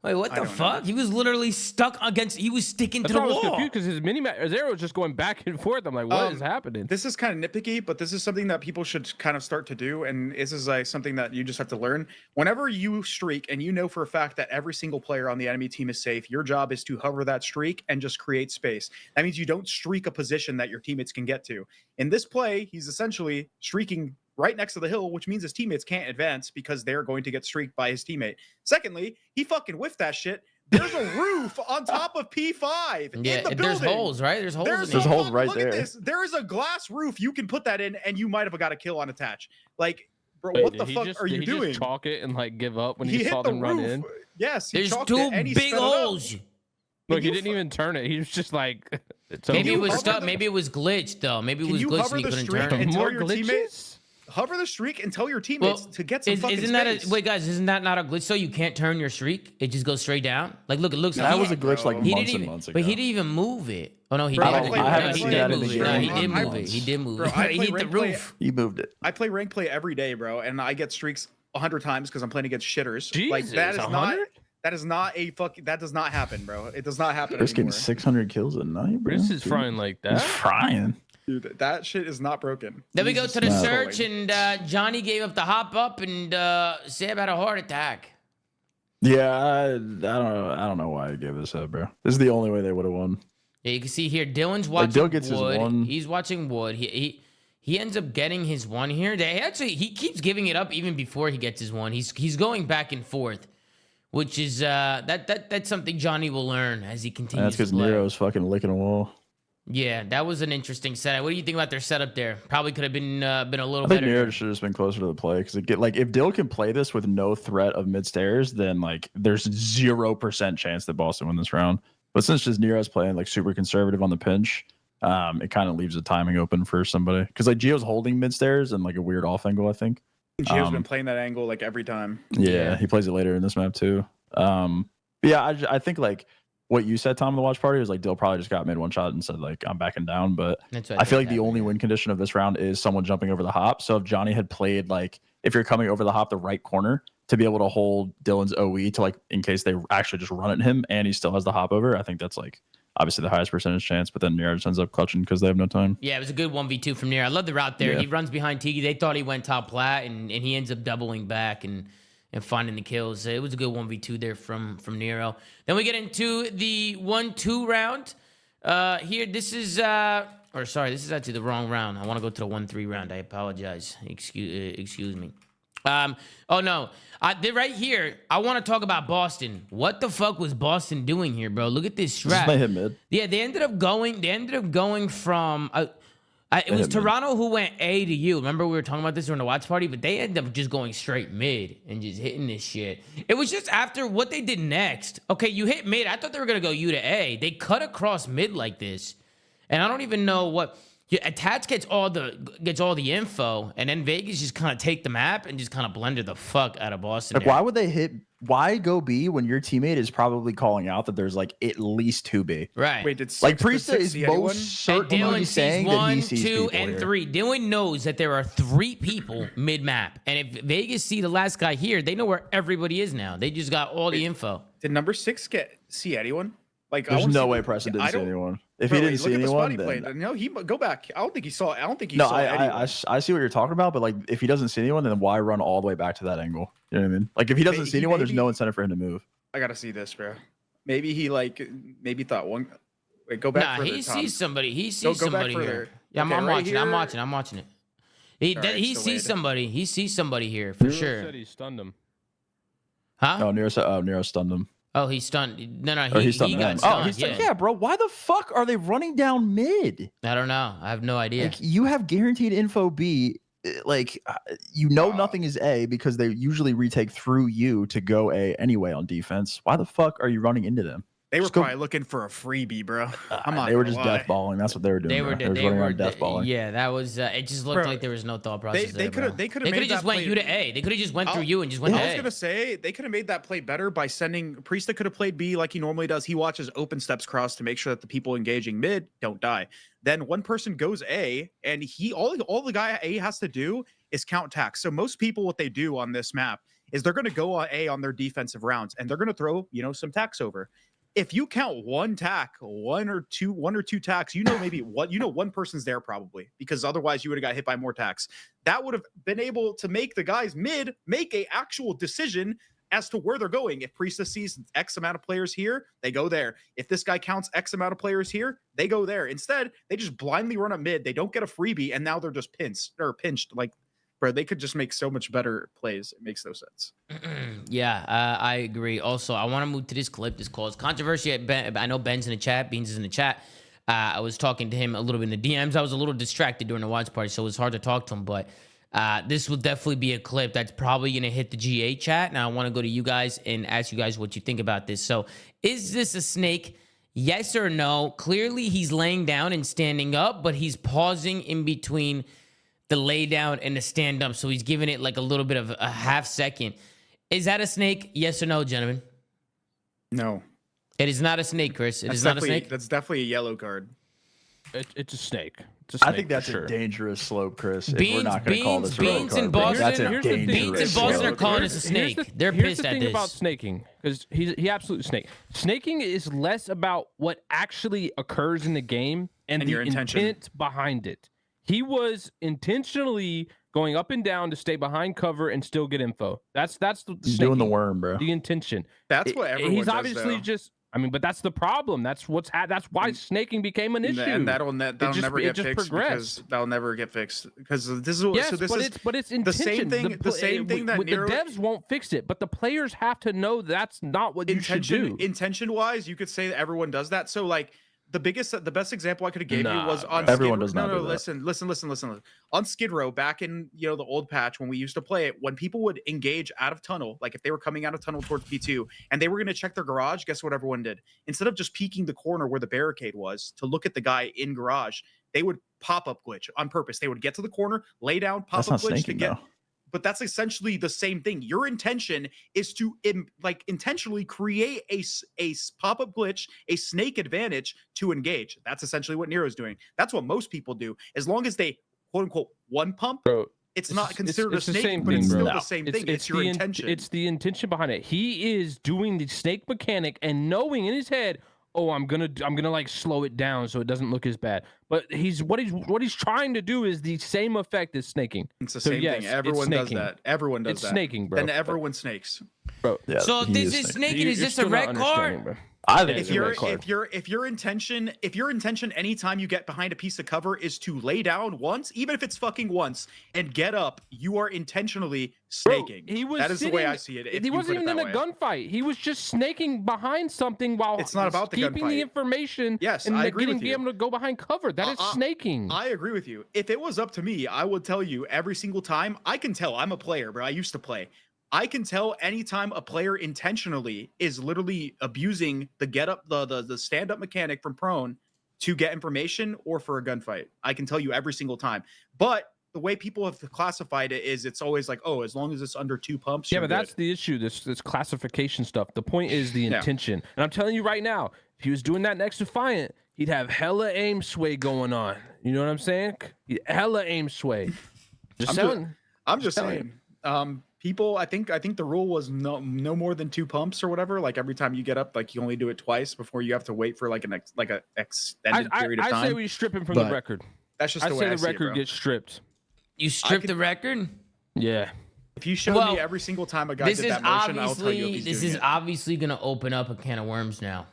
Wait, what the don't know. fuck? He was literally stuck against. He was sticking That's to why the I was wall. confused because his arrow was just going back and forth. I'm like, what is happening? This is kind of nitpicky, but this is something that people should kind of start to do, and this is like something that you just have to learn. Whenever you streak, and you know for a fact that every single player on the enemy team is safe, your job is to hover that streak and just create space. That means you don't streak a position that your teammates can get to. In this play, he's essentially streaking right next to the hill, which means his teammates can't advance because they're going to get streaked by his teammate. Secondly, he fucking whiffed that shit. There's a roof on top of P5 in the building. There's holes, right? There's holes. There's in it. holes right look there. At this. There is a glass roof. You can put that in, and you might have got a kill on attach. Like, bro, Wait, what the did he fuck just- are you did he doing? just chalk it and like give up when he, hit saw the them run roof. in? Yes, he There's chalked two it, and he big sped it up. holes. Look, he you didn't fu- even turn it. He was just like, it's Maybe it over. was hover stuck. the- Maybe it was glitched though. Maybe it Can was you glitched hover and he the couldn't streak turn. and tell More your teammates? glitches? Hover the streak and tell your teammates to get some fucking Isn't that space. wait, guys? Isn't that not a glitch? So you can't turn your streak; it just goes straight down. Like, look, it looks like That was a glitch like he months didn't and even, months ago. but he didn't even move it. Oh no, he Bro, did. I move played it. rank No, he play did every move it. day. No, he did I- move it. He did move Bro, it. I He play hit the rank play- roof. He moved it. I play rank play every day, bro, and I get streaks 100 times because I'm playing against shitters. Like Jesus, that is 100? that is not a fucking that does not happen, bro. It does not happen Chris getting anymore. 600 kills a night, bro. This is frying like He's that. frying. Dude, that shit is not broken. Then we He's go just to the not search, going. and Johnny gave up the hop up, and Sam had a heart attack. Yeah, I don't know why I gave this up, bro. This is the only way they would have won. Yeah, you can see here, Dylan's Like, watching Dylan gets his Wood. one. He's watching Wood. He ends up getting his one here. He keeps giving it up even before he gets his one. He's going back and forth, which is that's something Johnny will learn as he And continues that's because to play. Nero's fucking licking a wall. Yeah, that was an interesting setup. What do you think about their setup there? Probably could have been a little I think better. Nero should have just been closer to the play because if Dill can play this with no threat of mid stairs, then like there's 0% chance that Boston win this round. But since just Nero's playing like super conservative on the pinch, it kind of leaves the timing open for somebody because like Gio's holding mid stairs and like a weird off angle, I think. Gio's been playing that angle like every time. Yeah, he plays it later in this map too. Yeah, I think like what you said, Tom, in the watch party was like Dill probably just got mid one shot and said like I'm backing down. But That's what I feel think like the happened only here. win condition of this round is someone jumping over the hop. So if Johnny had played like if you're coming over the hop the right corner to be able to hold Dylan's OE to like in case they actually just run at him and he still has the hop over, I think that's like obviously the highest percentage chance. But then Nero just ends up clutching because they have no time. Yeah, it was a good 1v2 from Nero. I love the route there. Yeah. He runs behind Tiki. They thought he went top plat, and he ends up doubling back and finding the kills. It was a good 1v2 there from Nero. Then we get into the 1-2 round. Here, this is this is actually the wrong round. I want to go to the 1-3 round. I apologize. Excuse me. Oh no. Right here, I want to talk about Boston. What the fuck was Boston doing here, bro? Look at this Just strat. they hit mid. Yeah, they ended up going from it was hit mid. Toronto who went A to U. Remember we were talking about this during the watch party, but they ended up just going straight mid and just hitting this shit. It was just after what they did next. Okay, you hit mid. I thought they were gonna go U to A. They cut across mid like this, and I don't even know what. Yeah, Tats gets all the info, and then Vegas just kind of take the map and just kind of blender the fuck out of Boston. Like, why would they hit? Why go B when your teammate is probably calling out that there's like at least 2B? Right. Wait, did Like Six- Priesta did is Six see anyone? most certainly Dylan saying sees that he 1, sees 2, people and here. 3. Dylan knows that there are 3 people mid-map, and if Vegas see the last guy here, they know where everybody is now. They just got all the info. Did number 6 see anyone? Like, There's I wanna no see way the- Preston I didn't see don't- anyone. If Bro, he didn't look see at the spot he anyone, then played. No, he go back. I don't think he saw no, saw anyone. I see what you're talking about, but like if he doesn't see anyone, then why run all the way back to that angle? You know what I mean? Like if he doesn't see anyone, there's no incentive for him to move. I gotta see this, bro. Maybe he maybe thought one. Wait, go back. Nah, further, he Tom. sees somebody. He sees Go back somebody further. here. Yeah, Okay, I'm right watching. I'm here. watching. I'm watching it. He All right, he it's sees delayed. somebody. He sees somebody here for Nero sure. said he stunned him. Huh? Oh, Nero stunned him. Oh, he's stunned. No, Or he stunned got them. stunned. Oh, he's yeah. like, yeah, bro. Why the fuck are they running down mid? I don't know. I have no idea. Like you have guaranteed info B. Like nothing is A because they usually retake through you to go A anyway on defense. Why the fuck are you running into them? They were Just go- probably looking for a freebie, bro. I'm not. They were gonna just lie. death balling. That's what they were doing. They were. bro. They running were. around death balling. Yeah, that was. It just looked Bro, like there was no thought process. They could have. They could have made just that went play- you to A. They could have just went through you and just went I to was A. gonna say they could have made that play better by sending Priesta could have played B like he normally does. He watches open steps cross to make sure that the people engaging mid don't die. Then one person goes A, and all the guy A has to do is count tacks. So most people, what they do on this map is they're gonna go on A on their defensive rounds, and they're gonna throw some tacks over. If you count one tack, one or two tacks, maybe one person's there probably because otherwise you would have got hit by more tacks. That would have been able to make the guys mid make a actual decision as to where they're going. If Priesta sees X amount of players here, they go there. If this guy counts X amount of players here, they go there. Instead, they just blindly run up mid. They don't get a freebie, and now they're just pinched. Like, bro, they could just make so much better plays. It makes no sense. Yeah, I agree. Also, I want to move to this clip. This calls controversy. I know Ben's in the chat. Beans is in the chat. I was talking to him a little bit in the DMs. I was a little distracted during the watch party, so it was hard to talk to him. But this will definitely be a clip that's probably going to hit the GA chat. Now, I want to go to you guys and ask you guys what you think about this. So, is this a snake? Yes or no? Clearly, he's laying down and standing up, but he's pausing in between the lay down and the stand up. So he's giving it like a little bit of a half second. Is that a snake? Yes or no, gentlemen? No, It is not a snake, Chris. It is not a snake. That's definitely a yellow card. It's a snake. It's a snake I think that's for sure. a dangerous slope, Chris. If we're Beans, not going to call this a red Beans in card, bro. Boston. That's a Here's the thing. dangerous Beans in Boston slope. are calling us a snake. They're Here's pissed the at thing this. about snaking, because he absolutely snake. Snaking is less about what actually occurs in the game and the your intention. intent behind it. He was intentionally going up and down to stay behind cover and still get info. That's the He's snaking, doing the worm, bro. the intention. That's what everyone He's does, obviously though. just. I mean, but that's the problem. That's that's why snaking became an issue. And that'll never get just fixed progressed. because that'll never get fixed because this is Yes, so this but is it's intention. the same thing. The same thing that the Nero, devs won't fix it, but the players have to know that's not what you should do. intention wise, you could say that everyone does that. So like the best example I could have gave you was on Everyone Skid does Row. not No, do that. listen. On Skid Row, back in the old patch when we used to play it, when people would engage out of tunnel, like if they were coming out of tunnel towards P2 and they were going to check their garage, guess what everyone did? Instead of just peeking the corner where the barricade was to look at the guy in garage, they would pop up glitch on purpose. They would get to the corner, lay down, pop That's up not glitch to snaking, get. though. But that's essentially the same thing. Your intention is to intentionally create a pop-up glitch, a snake advantage to engage. That's essentially what Nero's doing. That's what most people do. As long as they quote unquote one pump, Bro, it's not considered it's a the snake, same but thing, it's bro. still the same thing. It's your intention. It's the intention behind it. He is doing the snake mechanic and knowing in his head, oh, I'm gonna like slow it down so it doesn't look as bad. But what he's trying to do is the same effect as snaking. It's the So same yes, thing. it's Everyone does snaking. that. Everyone does It's that. snaking, bro. Then everyone snakes. Bro, Yeah, So he this is is snaking. snaking. Is you're this a still not red understanding, card? bro. I think Yeah, it's If a red card. if your intention anytime you get behind a piece of cover is to lay down once, even if it's fucking once, and get up, you are intentionally snaking. Bro, he was that is the way sitting- I see it. if He you wasn't put it even in that a way. gunfight. He was just snaking behind something while It's not about the keeping the gunfight. information. Yes, and I agree with being you. able to go behind cover. That is snaking. I agree with you. If it was up to me, I would tell you every single time. I can tell. I'm a player, bro. I used to play. I can tell anytime a player intentionally is literally abusing the get up, the stand up mechanic from prone. to get information or for a gunfight. I can tell you every single time. But the way people have classified it is it's always like, oh, as long as it's under 2 pumps. Yeah, you're but that's good. the issue. This classification stuff. The point is the intention. And I'm telling you right now, if he was doing that next Defiant, he'd have hella aim sway going on. You know what I'm saying? Hella aim sway. I'm just saying. People, I think the rule was no more than 2 pumps or whatever. Like every time you get up, like you only do it twice before you have to wait for like an extended period of time. I say we strip him from the record. That's just the way I see it, record gets stripped. You strip the record? Yeah. If you show me every single time a guy did that motion, I'll tell you if he's this doing is it. obviously going to open up a can of worms now.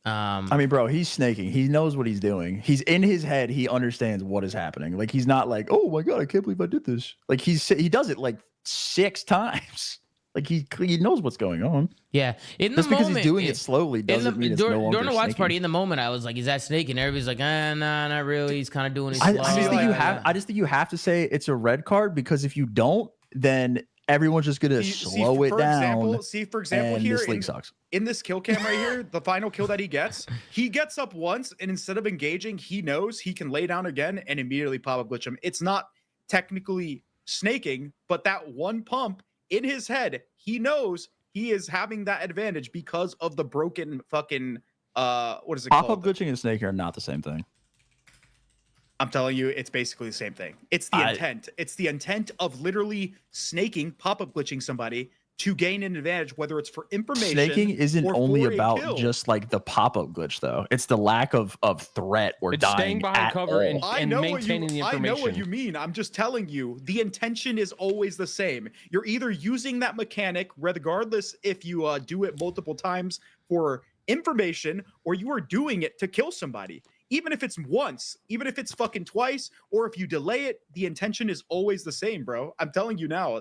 I mean, bro, he's snaking. He knows what he's doing. He's in his head. He understands what is happening. Like he's not like, oh my god, I can't believe I did this. Like he does it like 6 times. Like he knows what's going on. Yeah, in the Just because moment, he's doing it slowly doesn't mean it's no longer during the watch snaking. party. In the moment, I was like, "Is that snake?" And everybody's like, nah, not really. He's kind of doing it I slow. just think you have to say it's a red card because if you don't, then everyone's just gonna slow it down. For example, here this league sucks. In this kill cam right here, the final kill that he gets up once, and instead of engaging, he knows he can lay down again and immediately pop up glitch him. It's not technically snaking, but that one pump in his head, he knows he is having that advantage because of the broken fucking what is it called? Pop-up glitching and snaking are not the same thing. I'm telling you, it's basically the same thing. It's the intent. It's the intent of literally snaking, pop-up glitching somebody to gain an advantage, whether it's for information. Snaking isn't or only for a about kill. just like the pop-up glitch, though. It's the lack of threat or It's dying staying behind at cover all. and maintaining the information. I know what you mean. I'm just telling you, the intention is always the same. You're either using that mechanic, regardless if you do it multiple times for information, or you are doing it to kill somebody. Even if it's once, even if it's fucking twice, or if you delay it, the intention is always the same, bro. I'm telling you now,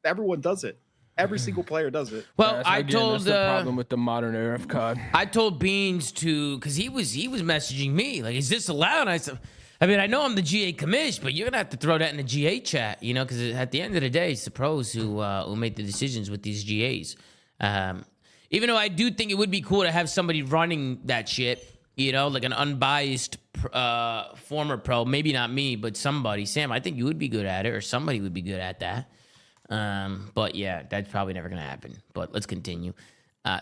everyone does it. Every single player does it. Well, That's the problem with the modern era of COD. I told Beans to, because he was messaging me like, "Is this allowed?" And I said, "I mean, I know I'm the GA commish, but you're gonna have to throw that in the GA chat, you know, because at the end of the day, it's the pros who make the decisions with these GAs. Even though I do think it would be cool to have somebody running that shit, you know, like an unbiased former pro, maybe not me, but somebody. Sam, I think you would be good at it, or somebody would be good at that. But yeah, that's probably never gonna happen. But let's continue.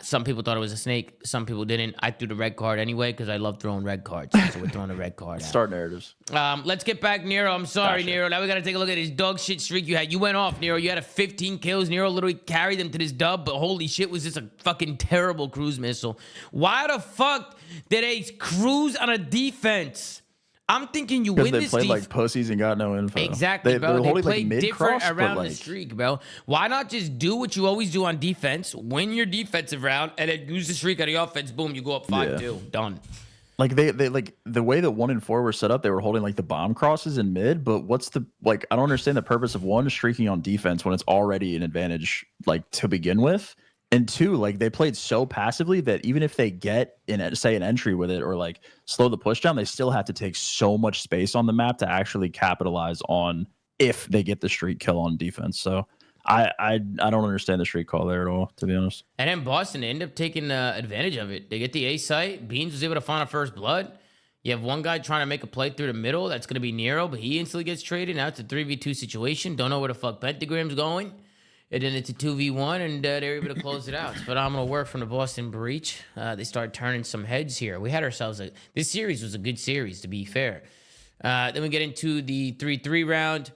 Some people thought it was a snake. Some people didn't. I threw the red card anyway because I love throwing red cards. So we're throwing a red card out. Start narratives. Let's get back, Nero. I'm sorry, Gotcha. Nero. Now we got to take a look at his dog shit streak you had. You went off, Nero. You had a 15 kills. Nero literally carried them to this dub, but holy shit, was this a fucking terrible cruise missile. Why the fuck did they cruise on a defense? I'm thinking you win Because they this played like pussies and got no info. Exactly, bro. They're They holding, play like, different mid-cross, around but, the like, streak, bro. Why not just do what you always do on defense, win your defensive round, and then use the streak on the offense? Boom, you go up 5-2. Done. Like they like the way that 1 and 4 were set up, they were holding like the bomb crosses in mid. But what's the like? I don't understand the purpose of 1, streaking on defense when it's already an advantage like to begin with, and 2, like they played so passively that even if they get in say an entry with it or like slow the push down, they still have to take so much space on the map to actually capitalize on if they get the streak kill on defense. So I don't understand the streak call there at all, to be honest. And then Boston end up taking advantage of it. They get the A site. Beans was able to find a first blood. You have one guy trying to make a play through the middle. That's going to be Nero, but he instantly gets traded. Now it's a 3v2 situation. Don't know where the fuck Pentagram's going. And then it's a 2v1, and they're able to close it out. It's phenomenal work from the Boston Breach. They start turning some heads here. We had ourselves this series was a good series, to be fair. Then we get into the 3-3 round.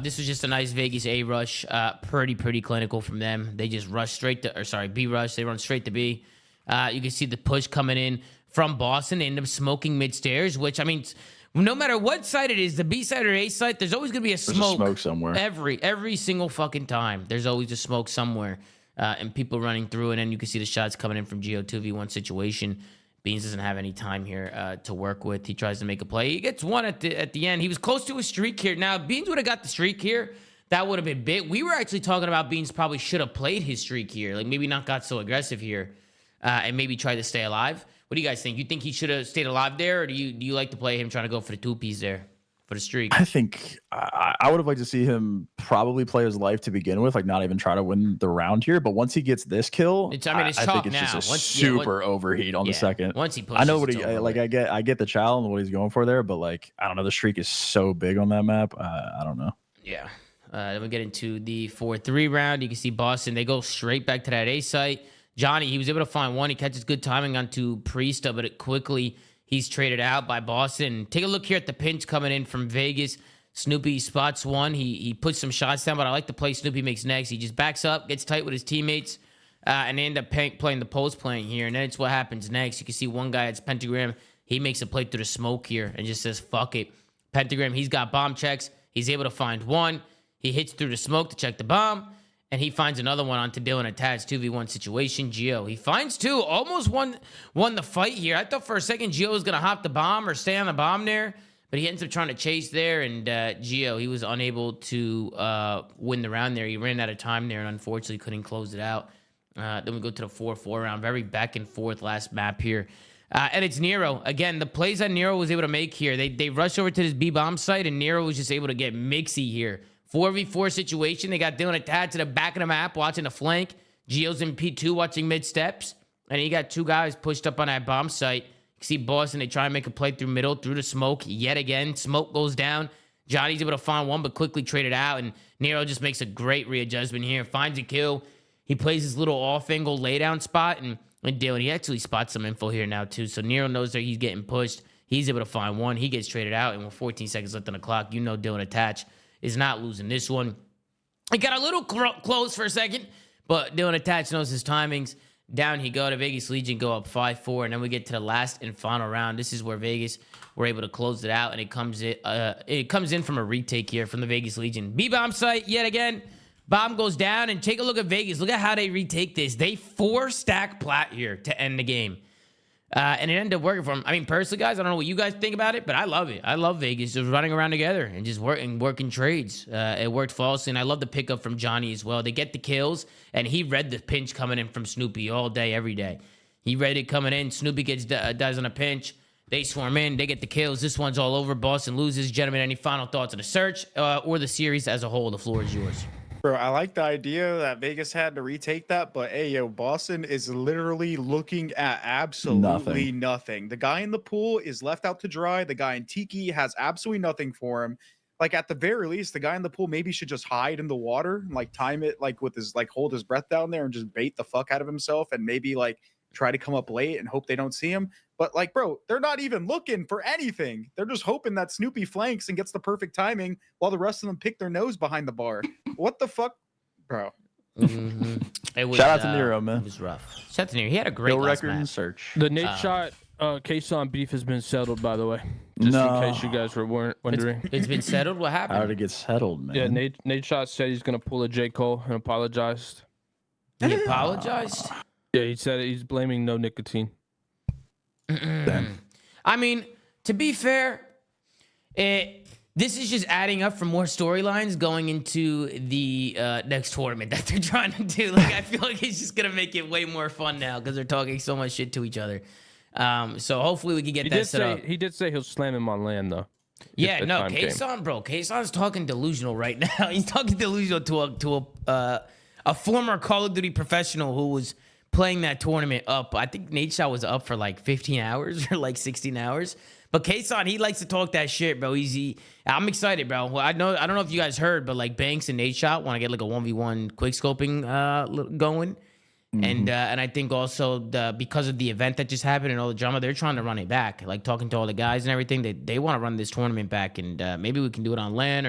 This was just a nice Vegas A rush. Pretty clinical from them. They just rush straight to, B rush. They run straight to B. You can see the push coming in from Boston. They end up smoking mid-stairs, which, I mean, no matter what side it is, the B side or A side, there's always going to be a smoke. There's a smoke somewhere. Every single fucking time. There's always a smoke somewhere. And people running through, and then you can see the shots coming in from Geo 2v1 situation. Beans doesn't have any time here to work with. He tries to make a play. He gets one at the end. He was close to a streak here. Now, if Beans would have got the streak here, that would have been big. We were actually talking about Beans probably should have played his streak here. Like, maybe not got so aggressive here and maybe tried to stay alive. What do you guys think? You think he should have stayed alive there, or do you like to play him trying to go for the 2-piece there for the streak. I think I would have liked to see him probably play his life to begin with, like not even try to win the round here. But once he gets this kill, It's I chalk think it's now. just a super overheat on the second. Once he pushes, I know what it's he over like. with. I get the challenge and what he's going for there, but like I don't know, the streak is so big on that map. I don't know. Yeah. Then we get into the 4-3 round. You can see Boston. They go straight back to that A site. Johnny, he was able to find one. He catches good timing onto Priesta, but it quickly he's traded out by Boston. Take a look here at the pinch coming in from Vegas. Snoopy spots one. He puts some shots down, but I like the play Snoopy makes next. He just backs up, gets tight with his teammates, and they end up playing the post playing here. And then it's what happens next. You can see one guy, it's Pentagram. He makes a play through the smoke here and just says, fuck it. Pentagram, he's got bomb checks. He's able to find one. He hits through the smoke to check the bomb, and he finds another one onto Dylan attached 2v1 situation. Gio, he finds two, almost won the fight here. I thought for a second Gio was going to hop the bomb or stay on the bomb there, but he ends up trying to chase there, and Gio, he was unable to win the round there. He ran out of time there and unfortunately couldn't close it out. Then we go to the 4-4 round. Very back and forth last map here. And it's Nero. Again, the plays that Nero was able to make here, they rush over to this B-bomb site, and Nero was just able to get mixy here. 4v4 situation. They got Dylan attached to the back of the map, watching the flank. Gio's in P2, watching mid steps. And you got two guys pushed up on that bomb site. You see Boston, they try and make a play through middle, through the smoke. Yet again, smoke goes down. Johnny's able to find one, but quickly trade it out. And Nero just makes a great readjustment here. Finds a kill. He plays his little off-angle laydown spot. And Dylan, he actually spots some info here now, too. So Nero knows that he's getting pushed. He's able to find one. He gets traded out. And with 14 seconds left on the clock, you know Dylan attached is not losing this one. It got a little close for a second, but Dylan attached knows his timings. Down he go to Vegas Legion, go up 5-4, and then we get to the last and final round. This is where Vegas were able to close it out, and it comes in from a retake here from the Vegas Legion. B-bomb site yet again. Bomb goes down, and take a look at Vegas. Look at how they retake this. They 4-stack plat here to end the game. And it ended up working for him. I mean, personally, guys, I don't know what you guys think about it, but I love it. I love Vegas just running around together and just working trades. It worked flawlessly, and I love the pickup from Johnny as well. They get the kills, and he read the pinch coming in from Snoopy all day, every day. He read it coming in. Snoopy dies on a pinch. They swarm in. They get the kills. This one's all over. Boston loses. Gentlemen, any final thoughts on the search or the series as a whole? The floor is yours. Bro, I like the idea that Vegas had to retake that, but hey, yo, Boston is literally looking at absolutely nothing. The guy in the pool is left out to dry. The guy in Tiki has absolutely nothing for him. Like, at the very least, the guy in the pool maybe should just hide in the water and, like, time it, like, with his, like, hold his breath down there and just bait the fuck out of himself and maybe, like, try to come up late and hope they don't see him. But, like, bro, they're not even looking for anything. They're just hoping that Snoopy flanks and gets the perfect timing while the rest of them pick their nose behind the bar. What the fuck, bro? Mm-hmm. Shout out to Nero, man. It was rough. Shout out to Nero. He had a great Kill last record match. and search. The Nate shot Kason beef has been settled, by the way. Just in case you guys were wondering. It's been settled. What happened? How did it get settled, man? Yeah, Nate Shot said he's gonna pull a J. Cole and apologized. He apologized? Yeah, he said he's blaming no nicotine. I mean, to be fair, this is just adding up for more storylines going into the next tournament that they're trying to do. Like, I feel like it's just gonna make it way more fun now because they're talking so much shit to each other. So hopefully we can get that set up. He did say he'll slam him on land though. Yeah, no, Kason, bro. Kason's talking delusional right now. He's talking delusional to a former Call of Duty professional who was playing that tournament up. I think Nate Shot was up for like 15 hours or like 16 hours. But Kason, he likes to talk that shit, bro. I'm excited, bro. Well, I don't know if you guys heard, but like Banks and Nate Shot want to get like a 1v1 quick scoping going. Mm-hmm. And I think also because of the event that just happened and all the drama, they're trying to run it back. Like talking to all the guys and everything, they want to run this tournament back, and maybe we can do it on LAN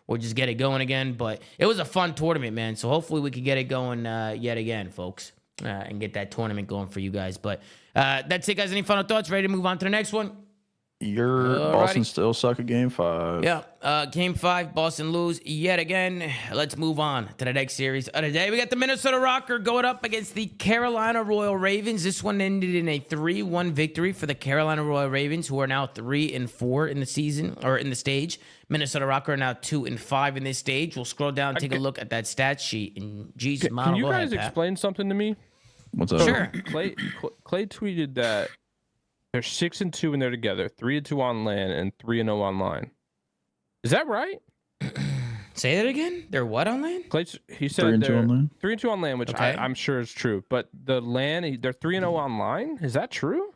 or just get it going again. But it was a fun tournament, man. So hopefully we can get it going yet again, folks, and get that tournament going for you guys. But that's it, guys. Any final thoughts? Ready to move on to the next one? Boston still suck at game 5. Yeah, game 5, Boston lose yet again. Let's move on to the next series of the day. We got the Minnesota ROKKR going up against the Carolina Royal Ravens. This one ended in a 3-1 victory for the Carolina Royal Ravens, who are now 3-4 in the season, or in the stage. Minnesota ROKKR are now 2-5 in this stage. We'll scroll down and take a look at that stat sheet. And Jesus, can you guys explain something to me? What's up? Sure. Clay tweeted that they're 6-2 when they're together, 3-2 on LAN, and 3-0 online. Is that right? Say that again. They're what on land? He said 3-2 on land. 3-2 on land, which Okay. I'm sure is true. But the land, they're 3-0 online. Is that true?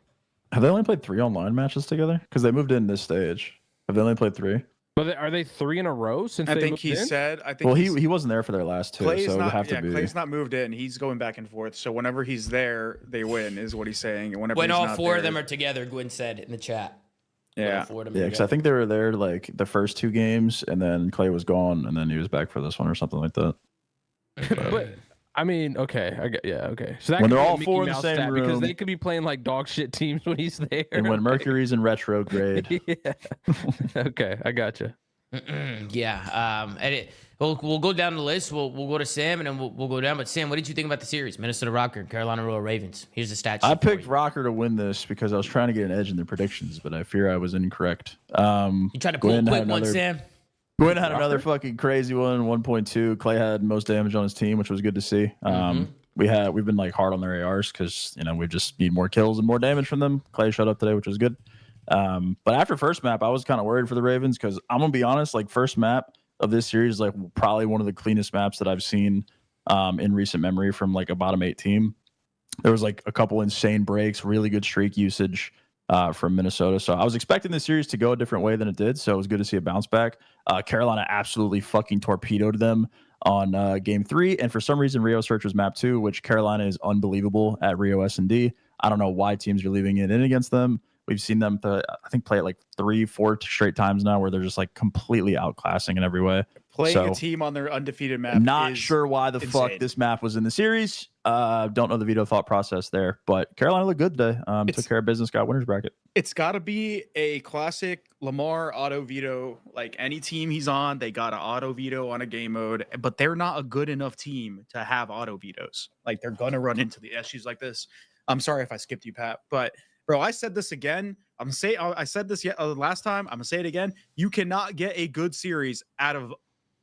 Have they only played 3 online matches together? Because they moved in this stage. Have they only played 3? But are they 3 in a row since I they think moved he in? said. I think Well, he wasn't there for their last 2, Clay's so it would not. have to Yeah, be. Clay's not moved in. He's going back and forth. So whenever he's there, they win. Is what he's saying. And whenever When he's all not 4 of there- them are together, Gwen said in the chat. When all Yeah. 4 of them Yeah, are because I together. think they were there like the first 2 games, and then Clay was gone, and then he was back for this one or something like that. But I mean, okay, okay. So that When could they're be a all Mickey 4 in the Mouse same stat, because room. they could be playing like dog shit teams when he's there. And when Mercury's in retrograde, yeah. Okay, I gotcha. Yeah. We'll go down the list. We'll go to Sam and then we'll go down. But Sam, what did you think about the series? Minnesota ROKKR, Carolina Royal Ravens. Here's the stats. I picked ROKKR to win this because I was trying to get an edge in the predictions, but I fear I was incorrect. You tried to pull a Gwen quick had one, another- Sam. Gwen had another fucking crazy one, 1.2. Clay had most damage on his team, which was good to see. We've been like hard on their ARs because we just need more kills and more damage from them. Clay showed up today, which was good. But after first map, I was kind of worried for the Ravens because I'm gonna be honest, like first map of this series, like probably one of the cleanest maps that I've seen in recent memory from like a bottom 8 team. There was like a couple insane breaks, really good streak usage from Minnesota. So I was expecting the series to go a different way than it did. So it was good to see a bounce back. Carolina absolutely fucking torpedoed them on game 3. And for some reason, Rio Search was map 2, which Carolina is unbelievable at Rio S&D. I don't know why teams are leaving it in against them. We've seen them, I think, play it like 3-4 straight times now where they're just like completely outclassing in every way. Playing So, a team on their undefeated map. not is sure why the fuck insane. this map was in the series. Don't know the veto thought process there, but Carolina looked good today. Took care of business, got winners bracket. It's got to be a classic Lamar auto veto. Like any team he's on, they got an auto veto on a game mode, but they're not a good enough team to have auto vetoes. Like they're gonna run into the issues like this. I'm sorry if I skipped you, Pat, but bro, I said this again. I said this last time. I'm gonna say it again. You cannot get a good series out of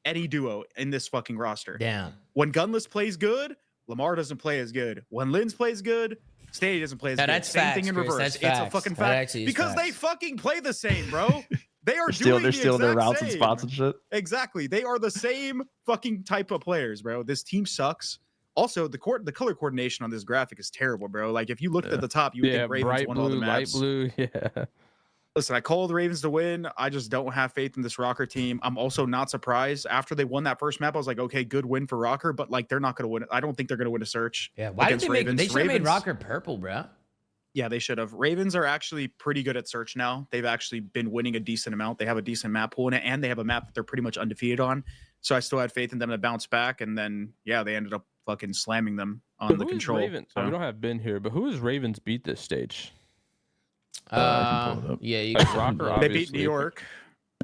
any duo in this fucking roster. Damn. When Gunless plays good, Lamar doesn't play as good. When Linz plays good, Stady doesn't play as Now, good. that's Same facts, thing in Chris. reverse. That's It's a facts. fucking That fact actually is because they facts. fucking play the same, bro. They are They're doing stealing the their exact routes and same. spots and shit. Exactly. They are the same fucking type of players, bro. This team sucks. Also, the color coordination on this graphic is terrible, bro. Like if you looked at the top, you would think Ravens bright won all the blue, light maps. blue, yeah. Listen, I call the Ravens to win. I just don't have faith in this ROKKR team. I'm also not surprised. After they won that first map, I was like, okay, good win for ROKKR, but like they're not going to win. I don't think they're going to win a search. Yeah. Why did against they make? Ravens. They should have made Ravens- ROKKR purple, bro. Yeah, they should have. Ravens are actually pretty good at search now. They've actually been winning a decent amount. They have a decent map pool in it, and they have a map that they're pretty much undefeated on. So I still had faith in them to bounce back, and then yeah, they ended up fucking slamming them on So the who is control. Ravens? So- We don't have Ben here, but who has Ravens beat this stage? I can pull it up. Yeah. You Like can, ROKKR, They beat obviously. New York.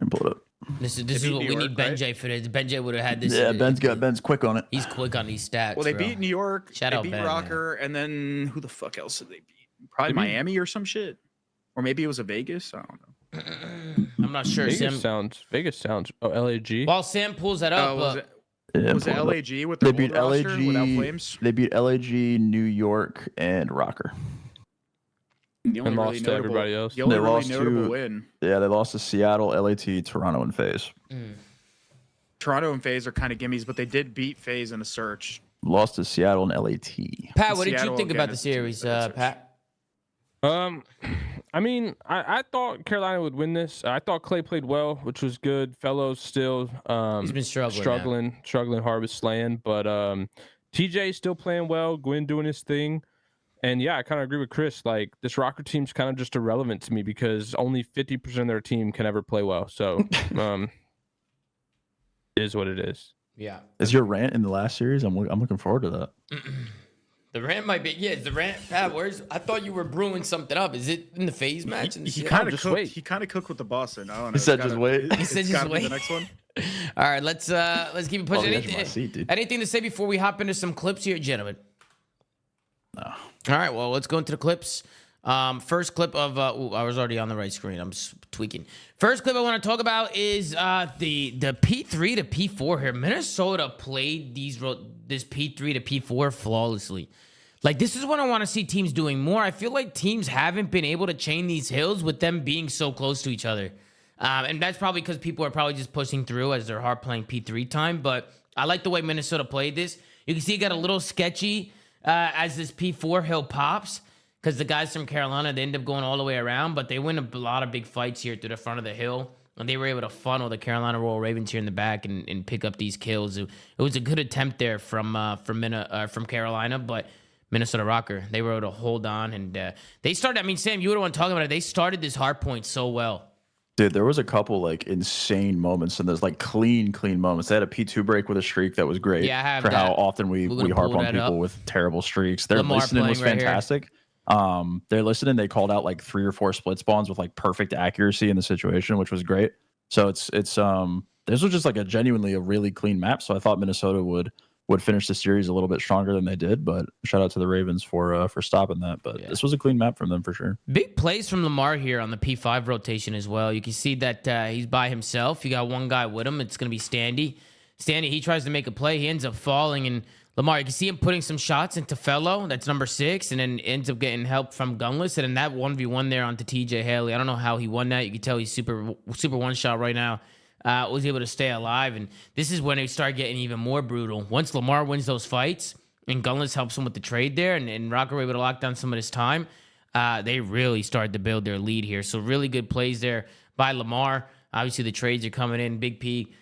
And pull it up. this is beat what New we York, need right? Benjay for this. Benjay would have had this. Yeah, Ben's quick on it. He's quick on these stats. Well, they bro. beat New York. Shout they out beat Ben, man. ROKKR, and then who the fuck else did they beat? Probably They beat- Miami or some shit, or maybe it was a Vegas. I don't know. I'm not sure. Vegas Sam. sounds. Oh, LAG. While Sam pulls that up, Was it Yeah, was it pull it up. LAG with They their beat old roster without LAG. Flames? They beat LAG, New York, and ROKKR. The only And really lost to notable, everybody else. The only They really lost notable to- win. Yeah, they lost to Seattle, LAT, Toronto, and FaZe. Toronto and FaZe are kind of gimmies, but they did beat FaZe in a search. Lost to Seattle and LAT. Pat, what did you Seattle think again about the is the team series, that search. Pat? I mean, I thought Carolina would win this. I thought Clay played well, which was good. Fellows still He's been struggling. struggling hard with slaying, but TJ still playing well. Gwyn doing his thing, and yeah, I kind of agree with Chris. Like this ROKKR team's kind of just irrelevant to me because only 50% of their team can ever play well. So, it is what it is. Yeah. Is your rant in the last series? I'm looking forward to that. The rant might be. Yeah, the rant. Pat, I thought you were brewing something up. Is it in the FaZe match? In the He series? kind of just cooked. wait. He kind of cooked with the Boston. I don't know. He said It's just gotta- wait. It's He said just gotta be wait. The next one. All right, let's keep it pushing. On the edge of my seat, dude. Anything to say before we hop into some clips here, gentlemen? No. All right, well, let's go into the clips. First clip of I was already on the right screen. I'm tweaking. First clip I want to talk about is the P3 to P4 here. Minnesota played this P3 to P4 flawlessly. Like, this is what I want to see teams doing more. I feel like teams haven't been able to chain these hills with them being so close to each other. And that's probably because people are probably just pushing through as they're hard playing P3 time. But I like the way Minnesota played this. You can see it got a little sketchy as this P4 hill pops, because the guys from Carolina, they end up going all the way around, but they win a lot of big fights here through the front of the hill. And they were able to funnel the Carolina Royal Ravens here in the back and pick up these kills. It was a good attempt there from Carolina, but Minnesota ROKKR, they were able to hold on. And they started, I mean, Sam, you were the one talking about it. They started this hard point so well. Dude, there was a couple like insane moments, and there's like clean moments. They had a P2 break with a streak that was great. Yeah, I have for that. how often we harp on people up. with terrible streaks. Their Lamar listening was playing right fantastic. Their listening, they called out like 3 or 4 split spawns with like perfect accuracy in the situation, which was great. So it's this was just like a really clean map. So I thought Minnesota would finish the series a little bit stronger than they did, but shout out to the Ravens for stopping that. But this was a clean map from them for sure. Big plays from Lamar here on the P5 rotation as well. You can see that he's by himself. You got one guy with him. It's going to be Standy. Standy, he tries to make a play. He ends up falling, and Lamar, you can see him putting some shots into Fellow. That's number 6, and then ends up getting help from Gunless. And then that 1v1 there onto TJ Haley. I don't know how he won that. You can tell he's super one-shot right now. Was able to stay alive, and this is when it started getting even more brutal. Once Lamar wins those fights and Gunless helps him with the trade there, and ROKKR were able to lock down some of his time, they really started to build their lead here. So really good plays there by Lamar. Obviously the trades are coming in. Big P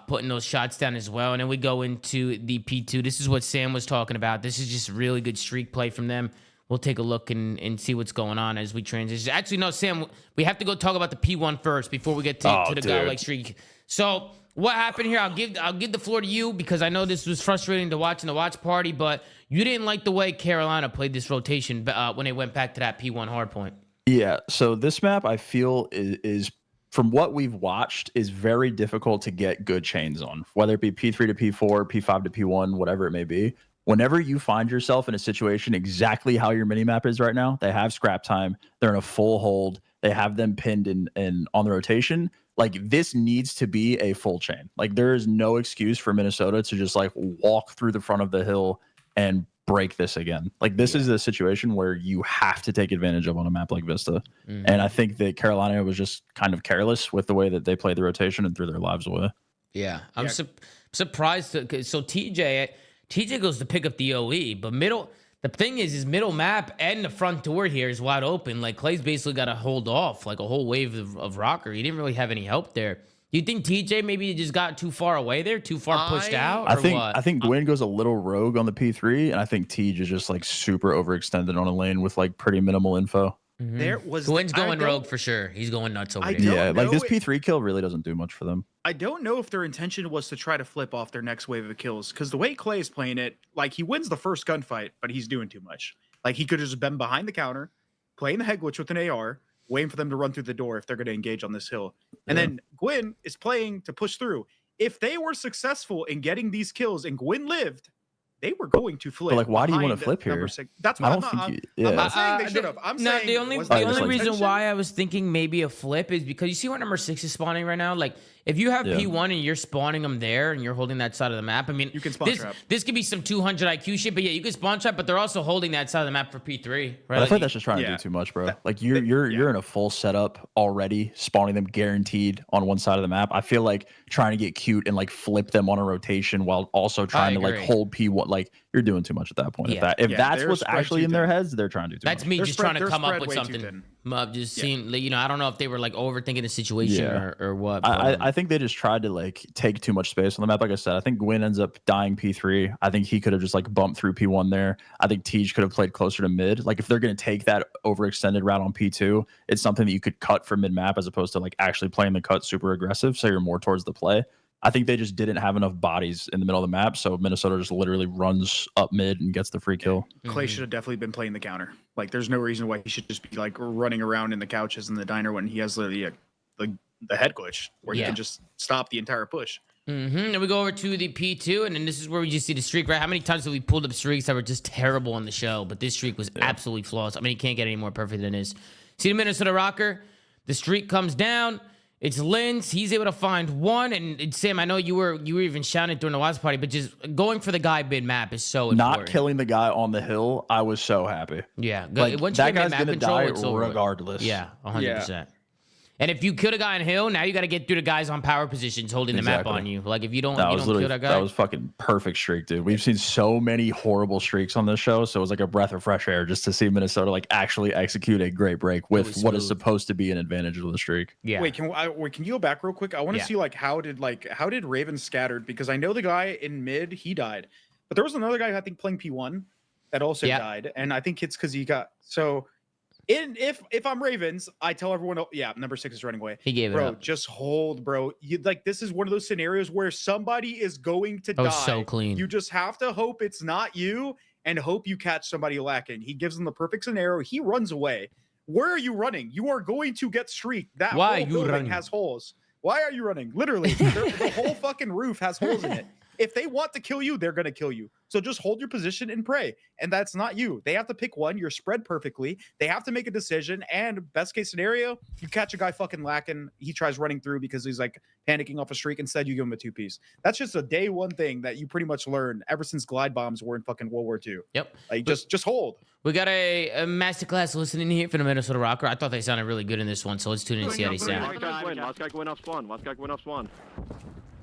putting those shots down as well. And then we go into the P2. This is what Sam was talking about. This is just really good streak play from them. We'll take a look and see what's going on as we transition. Actually, no, Sam, we have to go talk about the P1 first before we get to the guy like streak. So what happened here? I'll give the floor to you, because I know this was frustrating to watch in the watch party, but you didn't like the way Carolina played this rotation when they went back to that P1 hardpoint. Yeah, so this map I feel is from what we've watched is very difficult to get good chains on, whether it be P3 to P4, P5 to P1, whatever it may be. Whenever you find yourself in a situation exactly how your minimap is right now, they have scrap time, they're in a full hold, they have them pinned and on the rotation. Like, this needs to be a full chain. Like, there is no excuse for Minnesota to just like walk through the front of the hill and break this again. Like, this is a situation where you have to take advantage of on a map like Vista. And I think that Carolina was just kind of careless with the way that they played the rotation and threw their lives away. Yeah, I'm surprised. So TJ goes to pick up the OE, but the thing is middle map and the front door here is wide open. Like, Clay's basically got to hold off like a whole wave of ROKKR. He didn't really have any help there. Do you think TJ maybe just got too far away there, too far pushed out? I think Gwyn goes a little rogue on the P3, and I think Tej is just like super overextended on a lane with like pretty minimal info. There was Gwyn's going rogue for sure. He's going nuts over there. Yeah, like this P3 kill really doesn't do much for them. I don't know if their intention was to try to flip off their next wave of kills, because the way Clay is playing it, like, he wins the first gunfight, but he's doing too much. Like, he could have just been behind the counter, playing the head glitch with an AR, waiting for them to run through the door if they're going to engage on this hill. And then Gwyn is playing to push through. If they were successful in getting these kills and Gwyn lived, they were going to flip. But like, why do you want to flip here? That's why I'm not saying they should have. I'm saying the only reason why I was thinking maybe a flip is because you see where number 6 is spawning right now. Like, if you have P1 and you're spawning them there and you're holding that side of the map, I mean, you can spawn trap. This could be some 200 IQ shit, but yeah, you can spawn trap, but they're also holding that side of the map for P3, right? But I feel like that's just trying to do too much, bro. Like, you're in a full setup already, spawning them guaranteed on one side of the map. I feel like trying to get cute and like flip them on a rotation while also trying to like hold P1, like, you're doing too much at that point. If that's what's actually in their heads, they're trying to do too much. That's me just trying to come up with something. Just seeing, you know, I don't know if they were like overthinking the situation or what. I think they just tried to like take too much space on the map. Like I said, I think Gwyn ends up dying P3. I think he could have just like bumped through P1 there. I think Tej could have played closer to mid. Like, if they're going to take that overextended route on P2, it's something that you could cut from mid map as opposed to like actually playing the cut super aggressive. So you're more towards the play. I think they just didn't have enough bodies in the middle of the map, so Minnesota just literally runs up mid and gets the free kill. Clay should have definitely been playing the counter. Like, there's no reason why he should just be like running around in the couches in the diner when he has literally the head glitch where he can just stop the entire push. And we go over to the P2, and then this is where we just see the streak, right? How many times have we pulled up streaks that were just terrible on the show, but this streak was absolutely flawless. I mean, you can't get any more perfect than this. See the Minnesota ROKKR? The streak comes down. It's Linz. He's able to find one. And Sam, I know you were even shouting during the watch party, but just going for the guy mid map is so important. Not killing the guy on the hill, I was so happy. Yeah. Like, once that you get guy's map going to control, die it's over. regardless. Yeah, 100%. And if you kill a guy on hill, now you got to get through the guys on power positions holding the map on you. Like if you don't kill that guy. That was fucking perfect streak, dude. We've seen so many horrible streaks on this show, so it was like a breath of fresh air just to see Minnesota like actually execute a great break with what is supposed to be an advantage of the streak. Yeah. Wait, can you go back real quick? I want to see how did Raven scattered, because I know the guy in mid, he died, but there was another guy I think playing P1 that also died, and I think it's because he got so. If I'm Ravens, I tell everyone, number 6 is running away. He gave it up. Just hold, bro. This is one of those scenarios where somebody is going to die. So clean. You just have to hope it's not you and hope you catch somebody lacking. He gives them the perfect scenario. He runs away. Where are you running? You are going to get streaked. That whole building has holes. Why are you running? Literally, the whole fucking roof has holes in it. If they want to kill you, they're going to kill you. So just hold your position and pray. And that's not you. They have to pick one. You're spread perfectly. They have to make a decision. And best case scenario, you catch a guy fucking lacking. He tries running through because he's like panicking off a streak. Instead, you give him a 2-piece. That's just a day one thing that you pretty much learned ever since glide bombs were in fucking World War II. Yep. Like just hold. We got a masterclass listening here for the Minnesota ROKKR. I thought they sounded really good in this one, so let's tune in and see how they sound. Last guy going off spawn.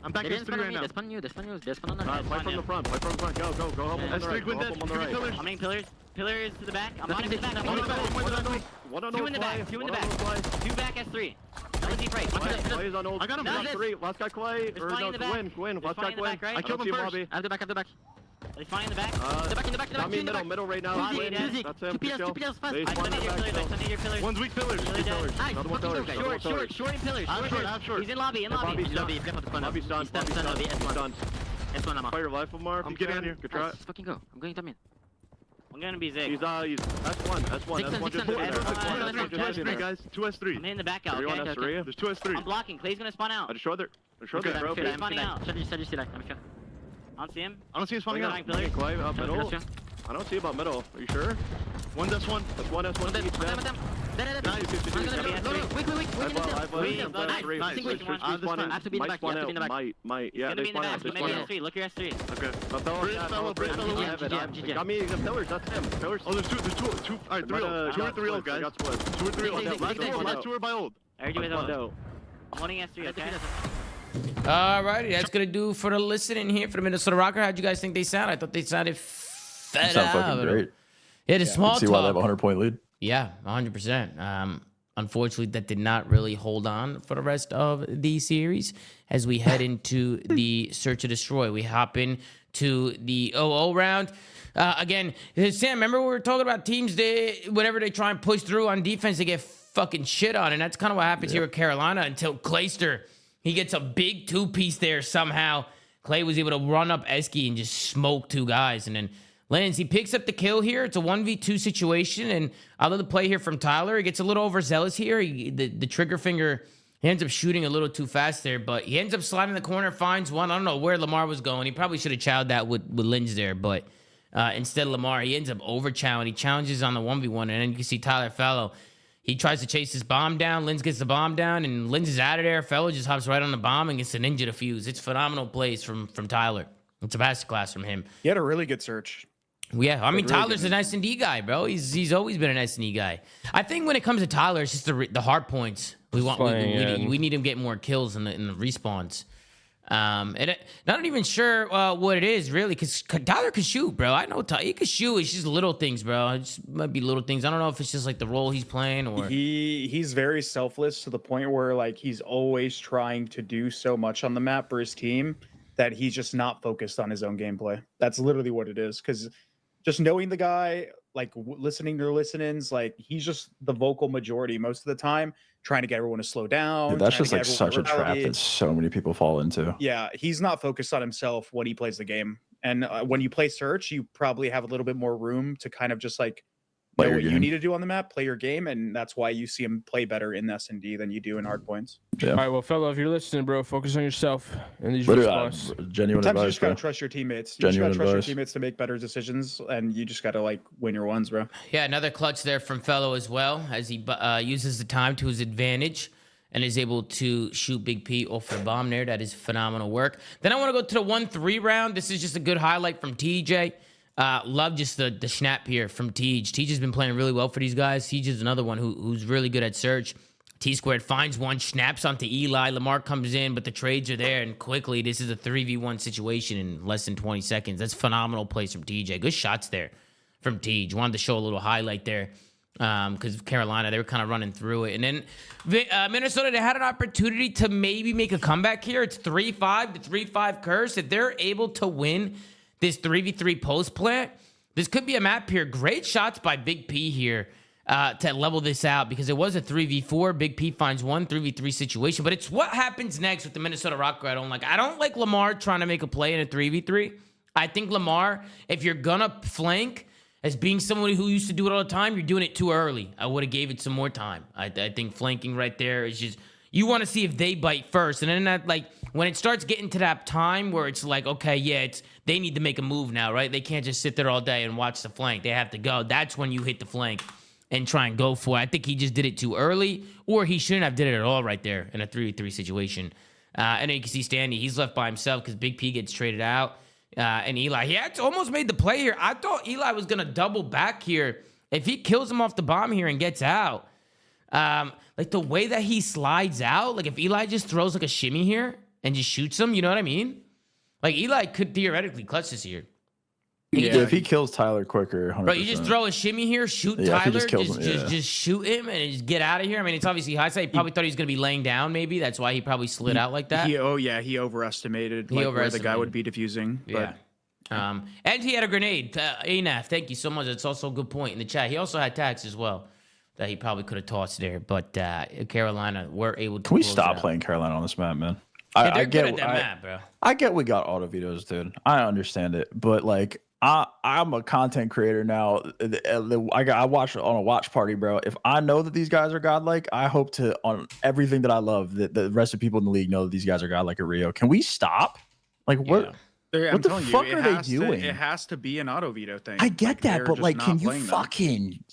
I'm back They're S3 right now. They're spawning you. They're spawning on the Play from the front. Go. Help on the right. I'm hitting pillars. Pillars to the back. I'm on the back. Two in the back. Two back S3. That was deep right. Clay's on old. I got him. Last 3. Last guy Clay. Or no, Quinn. Last guy Quinn. I killed him first. I have the back. Are they spawning in the back? In the back. Got me middle right now. That's him. Two PLs fast. They spawned in the back. Pillars. One's weak pillars. Nice. Another one pillars. Short in pillars. I'm short. He's in lobby. Lobby's done. S1 I'm on. Fire rifle mark. I'm getting in here. Good try. Let's fucking go. I'm going to mid. I'm gonna be Zig. He's S1. Just S3, guys. 2 S3. I'm hitting the back out. Are you on Okay? S3? There's 2 S3. I'm blocking. Clay's gonna spawn out. I just showed it. Okay, bro. He's spawning out. Shut your see that. I'm sure. I don't see him. I don't see him spawning out. Pillars. Clay up middle. I don't see about middle. Are you sure? One S1. That's one S1. I have to be in the back. Might. Yeah, they spawn out. S3. Look your S3. Okay. Got me the pillars. That's him. Pillars. Oh, there's two. All right, 2 or 3 old guys. 2 or 3 old. Last 2 are by old. I heard you with old. I'm holding S3. Okay. Alrighty, that's gonna do for the listening here for the Minnesota ROKKR. How'd you guys think they sound? I thought they sounded fed Sound up. fucking great. Yeah, the small See why they talk. have a 100-point lead. Yeah, 100%. Unfortunately, that did not really hold on for the rest of the series. As we head into the Search and Destroy, we hop into the 0-0 round. Again, Sam, remember we were talking about teams, whenever they try and push through on defense, they get fucking shit on. And that's kind of what happens here with Carolina until Clayster, he gets a big 2-piece there somehow. Clay was able to run up Esky and just smoke 2 guys. And then Lenz, he picks up the kill here. It's a 1v2 situation. And I love the play here from Tyler. He gets a little overzealous here. The trigger finger, he ends up shooting a little too fast there. But he ends up sliding the corner, finds one. I don't know where Lamar was going. He probably should have chowed that with Lenz there. But instead of Lamar, he ends up over-chowing. He challenges on the 1v1. And then you can see Tyler Fellow. He tries to chase his bomb down. Lenz gets the bomb down, and Lenz is out of there. Fellow just hops right on the bomb and gets a ninja defuse. It's phenomenal plays from Tyler. It's a masterclass from him. He had a really good search. Yeah, I mean, Tyler's an S&D guy, bro. He's always been an S&D guy. I think when it comes to Tyler, it's just the hard points. We need him to get more kills in the respawns. Not even sure what it is really, because Tyler can shoot, bro. I know he can shoot. It's just little things, bro. It just might be little things. I don't know if it's just like the role he's playing or he's very selfless to the point where like he's always trying to do so much on the map for his team that he's just not focused on his own gameplay. That's literally what it is. Because just knowing the guy, like listening to the listen-ins, like he's just the vocal majority most of the time, trying to get everyone to slow down. Dude, that's just like such a trap that so many people fall into. Yeah, he's not focused on himself when he plays the game. And when you play search, you probably have a little bit more room to kind of just like know what you need to do on the map, play your game, and that's why you see him play better in S&D than you do in hard points. Yeah. All right, well, fellow, if you're listening, bro, focus on yourself and these Genuine Sometimes advice, you just gotta bro. trust your teammates. You Genuine just gotta trust advice. your teammates to make better decisions, and you just gotta like win your ones, bro. Yeah, another clutch there from Fellow as well, as he uses the time to his advantage and is able to shoot Big P off the bomb there. That is phenomenal work. Then I want to go to the 1-3 round. This is just a good highlight from TJ. Love just the snap here from Tej. Tej has been playing really well for these guys. Tej is another one who's really good at search. T-Squared finds one, snaps onto Eli. Lamar comes in, but the trades are there, and quickly, this is a 3v1 situation in less than 20 seconds. That's phenomenal plays from TJ. Good shots there from Tej. Wanted to show a little highlight there because Carolina, they were kind of running through it. And then Minnesota, they had an opportunity to maybe make a comeback here. It's 3-5, the 3-5 curse. If they're able to win this 3v3 post plant, this could be a map here. Great shots by Big P here to level this out because it was a 3v4. Big P finds one 3v3 situation, but it's what happens next with the Minnesota ROKKR I don't like. I don't like Lamar trying to make a play in a 3v3. I think Lamar, if you're going to flank, as being somebody who used to do it all the time, you're doing it too early. I would have gave it some more time. I think flanking right there is just, you want to see if they bite first. And then that, like, when it starts getting to that time where it's like, okay, yeah, they need to make a move now, right? They can't just sit there all day and watch the flank. They have to go. That's when you hit the flank and try and go for it. I think he just did it too early, or he shouldn't have did it at all right there in a 3v3 situation. And then you can see Standy, he's left by himself because Big P gets traded out. And Eli, he almost made the play here. I thought Eli was going to double back here. If he kills him off the bomb here and gets out, like the way that he slides out, like if Eli just throws like a shimmy here and just shoots him, you know what I mean? Like Eli could theoretically clutch this here. Yeah, if he kills Tyler quicker, 100%. Bro, you just throw a shimmy here, shoot Tyler, just shoot him and just get out of here. I mean, it's obviously hindsight. He probably thought he was going to be laying down maybe. That's why he probably slid out like that. He overestimated where the guy would be defusing. But. Yeah. And he had a grenade. Anaf, thank you so much. That's also a good point in the chat. He also had tags as well that he probably could have tossed there. But Carolina were able to. Can we stop playing Carolina on this map, man? Yeah, they're good at that map, bro. I get we got auto vetoes, dude. I understand it. But like, I'm a content creator now. I watch on a watch party, bro. If I know that these guys are godlike, I hope to, on everything that I love, that the rest of people in the league know that these guys are godlike at Rio. Can we stop? Like, what? Yeah. What the fuck are they doing? It has to be an auto veto thing. I get that, but like, can you fucking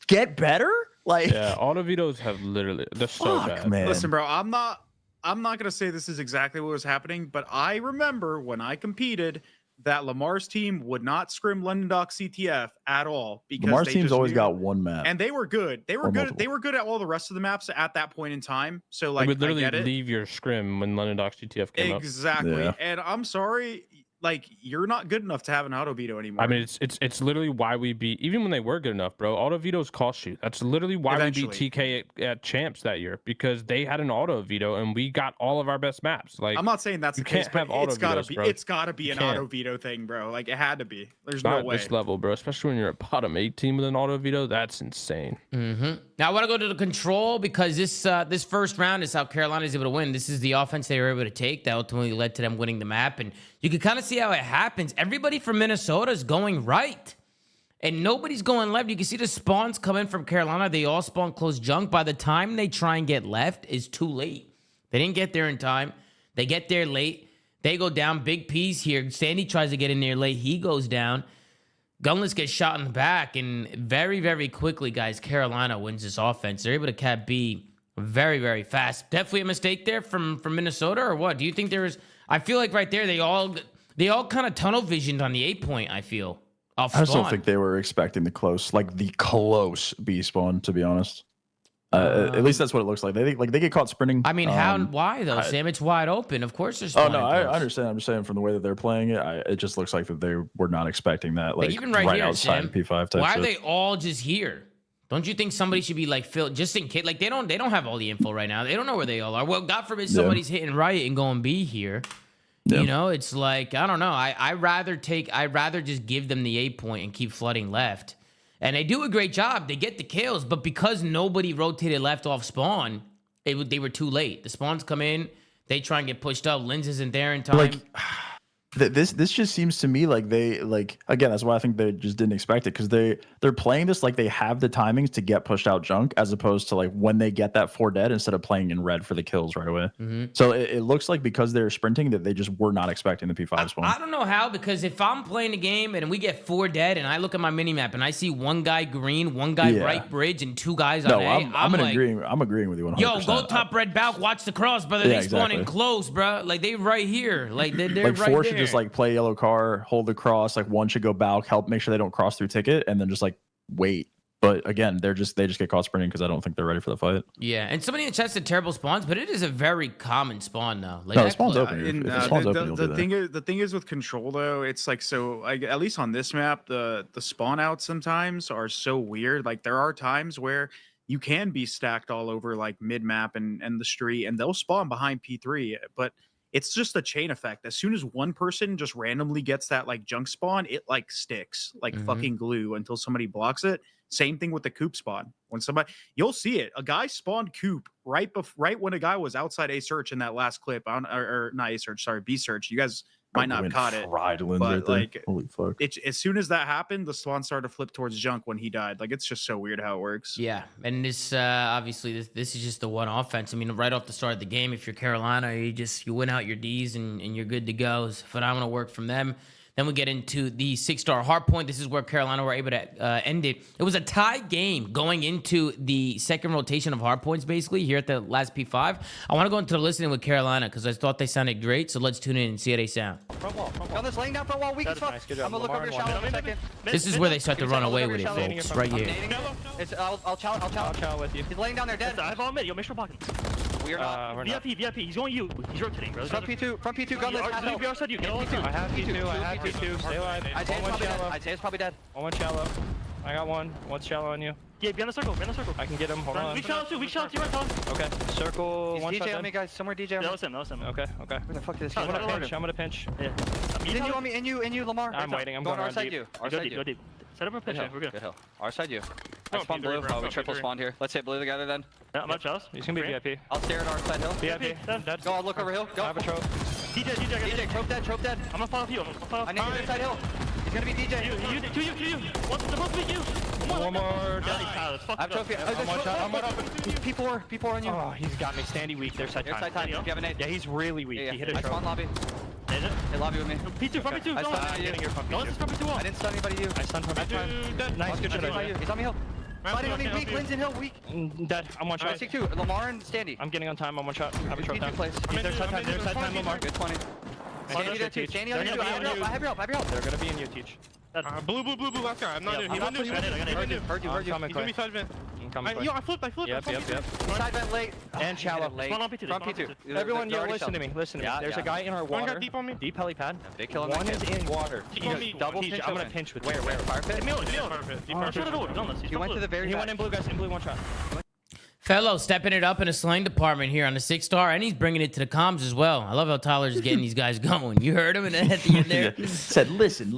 get better? Like, yeah, auto vetoes have literally, they're so bad. Man. Listen, bro, I'm not gonna say this is exactly what was happening, but I remember when I competed that Lamar's team would not scrim London Dock CTF at all because Lamar's team's always got one map, and they were good. They were good. They were good at all the rest of the maps at that point in time. So like, you would literally I get it. leave your scrim when London Dock CTF came up. Exactly. Yeah. And I'm sorry, like you're not good enough to have an auto veto anymore. I mean, it's literally why we beat, even when they were good enough, bro. Auto vetoes cost you. That's literally why we beat TK at champs that year, because they had an auto veto and we got all of our best maps. Like, I'm not saying that's the case, but it's gotta be an auto veto thing, bro. Like it had to be. There's no way. Not at this level, bro. Especially when you're a bottom 8 team with an auto veto, that's insane. Now I want to go to the control because this first round is how Carolina is able to win. This is the offense they were able to take that ultimately led to them winning the map, and you can kind of see how it happens. Everybody from Minnesota is going right, and nobody's going left. You can see the spawns coming from Carolina. They all spawn close junk. By the time they try and get left, is too late. They didn't get there in time. They get there late. They go down. Big P's here. Sandy tries to get in there late. He goes down. Gunless gets shot in the back, and very, very quickly, guys, Carolina wins this offense. They're able to cap B very, very fast. Definitely a mistake there from Minnesota, or what? Do you think there was? I feel like right there they all kind of tunnel visioned on the 8 point. I feel. I just don't think they were expecting the close B spawn. To be honest, at least that's what it looks like. They get caught sprinting. I mean, why though, Sam? It's wide open. Of course, there's. Oh no, I understand. I'm just saying from the way that they're playing it, it just looks like that they were not expecting that. Like even right here, outside Sam, P5 type. Why shit. are they all just here? Don't you think somebody should be like filled just in case? Like they don't have all the info right now. They don't know where they all are. Well, God forbid somebody's hitting right and going B here. Yeah. You know, it's like, I don't know. I'd rather just give them the 8 point and keep flooding left. And they do a great job. They get the kills, but because nobody rotated left off spawn, they were too late. The spawns come in, they try and get pushed up. Lens isn't there in time. Like, this just seems to me like they again, that's why I think they just didn't expect it, because they're playing this like they have the timings to get pushed out junk, as opposed to like when they get that 4 dead instead of playing in red for the kills right away. So it looks like because they're sprinting that they just were not expecting the P5 spawn. I don't know how, because if I'm playing the game and we get 4 dead and I look at my mini map and I see one guy green, one guy right bridge, and 2 guys on A, I'm agreeing with you 100%. Yo, go top red balk, watch the cross, brother. They spawning close, bro. Like they right here. Like they're like right 4 there. Should just like play yellow car, hold the cross. Like 1 should go balk, help make sure they don't cross through ticket, and then just like wait. But again, they just get caught sprinting because I don't think they're ready for the fight. Yeah, and somebody in the chat said terrible spawns, but it is a very common spawn though. Like No, that the spawn's clip- open. And, If the spawn's open, you'll do that. the thing is with control though, it's like so. At least on this map, the spawn outs sometimes are so weird. Like there are times where you can be stacked all over like mid map and the street, and they'll spawn behind P3, but it's just a chain effect. As soon as one person just randomly gets that like junk spawn, it like sticks like fucking glue until somebody blocks it. Same thing with the coop spawn. When somebody, you'll see it. A guy spawned coop right when a guy was outside A search in that last clip. Or not A search, sorry, B search. You guys might not have caught it. But But like, holy fuck. as soon as that happened, the spawn started to flip towards junk when he died. Like it's just so weird how it works. Yeah, and this obviously this is just the one offense. I mean, right off the start of the game, if you're Carolina, you win out your Ds and you're good to go. It's phenomenal work from them. Then we get into the 6-star hard point. This is where Carolina were able to end it. It was a tie game going into the second rotation of hard points, basically, here at the last P5. I want to go into the listening with Carolina because I thought they sounded great. So let's tune in and see how they sound. Front wall. On this laying down front wall, weak as fuck. I'm gonna look over your shallow in a second. This is where they start to run away with it, folks. Right here. I'll chow with you. He's laying down there dead. I have all mid. Yo, make sure blocking. We are not. VIP. He's going you. He's rotating, bro. Front P2, gun list. We are said you. Get all I I have P2. Stay alive. I'd say it's probably dead. One shallow. I got one. One's shallow on you. Yeah, be on the circle. I can get him. Hold on. We shot too. Right, Tom. Okay. Circle. He's One shot DJ on dead. me, guys. Somewhere DJ on me. That was him. Okay. Where the fuck is this? I'm gonna pinch. Yeah. In you on me. In you, Lamar. I'm waiting. I'm going going our side deep. you. Go deep. Set up a pitch. We're good. Good hill. Our side you. I Oh, spawned P3, blue. bro. We triple P3. spawned here. Let's hit blue together then. Yeah, much else. He's gonna be VIP. I'll stare at our side hill. VIP. Dead. Go, I'll look over hill. Go. I have a trope. DJ, Trope dead. I'm gonna follow you. I need to inside hill. He's gonna be DJ. You. What's supposed to be you? One more. I have trophy. I'm one open. P4 on you. Oh, he's got me. Standy weak. There's side Your time. side time. You have an 8. Yeah, he's really weak. He hit a I spawned trope. lobby. Is it? Hey, lobby with me. P2, front P2. I Go stunned on. you. Go, let's front P2 I off. didn't stun anybody. You. I stunned from behind. Nice. Good shot. He's on me hill. Fighting on me. Weak. Lynn's in hill. Weak. Dead. I'm one shot. I see 2. Lamar and Standy. I'm getting on time. I'm one shot. I have a trope P2 down. place. There's side time. There's side time. Lamar. Good 20. Standy there too. Standy on you. I have your help. They're gonna be in you, Teach. Blue, last guy. I'm not doing. He went to Heard you. I'm coming quick. side vent. I'm coming quick. Yo, I flipped. Yep. Side vent late. And shallow. Spawn on P2. Front P2. Everyone, listen to me. Listen to me. Yeah, There's yeah. a guy in our One water. got deep on me. Deep helipad. Big kill on One me. is in water. Double Teach, pinch I'm gonna open. pinch with Where? Fire pit? Shut it over. He went to the very He back. went in blue, guys. In blue, one shot. Fellow stepping it up in the slaying department here on the 6-star, and he's bringing it to the comms as well. I love how Tyler's getting these guys going. You heard him at the end there. Said, listen.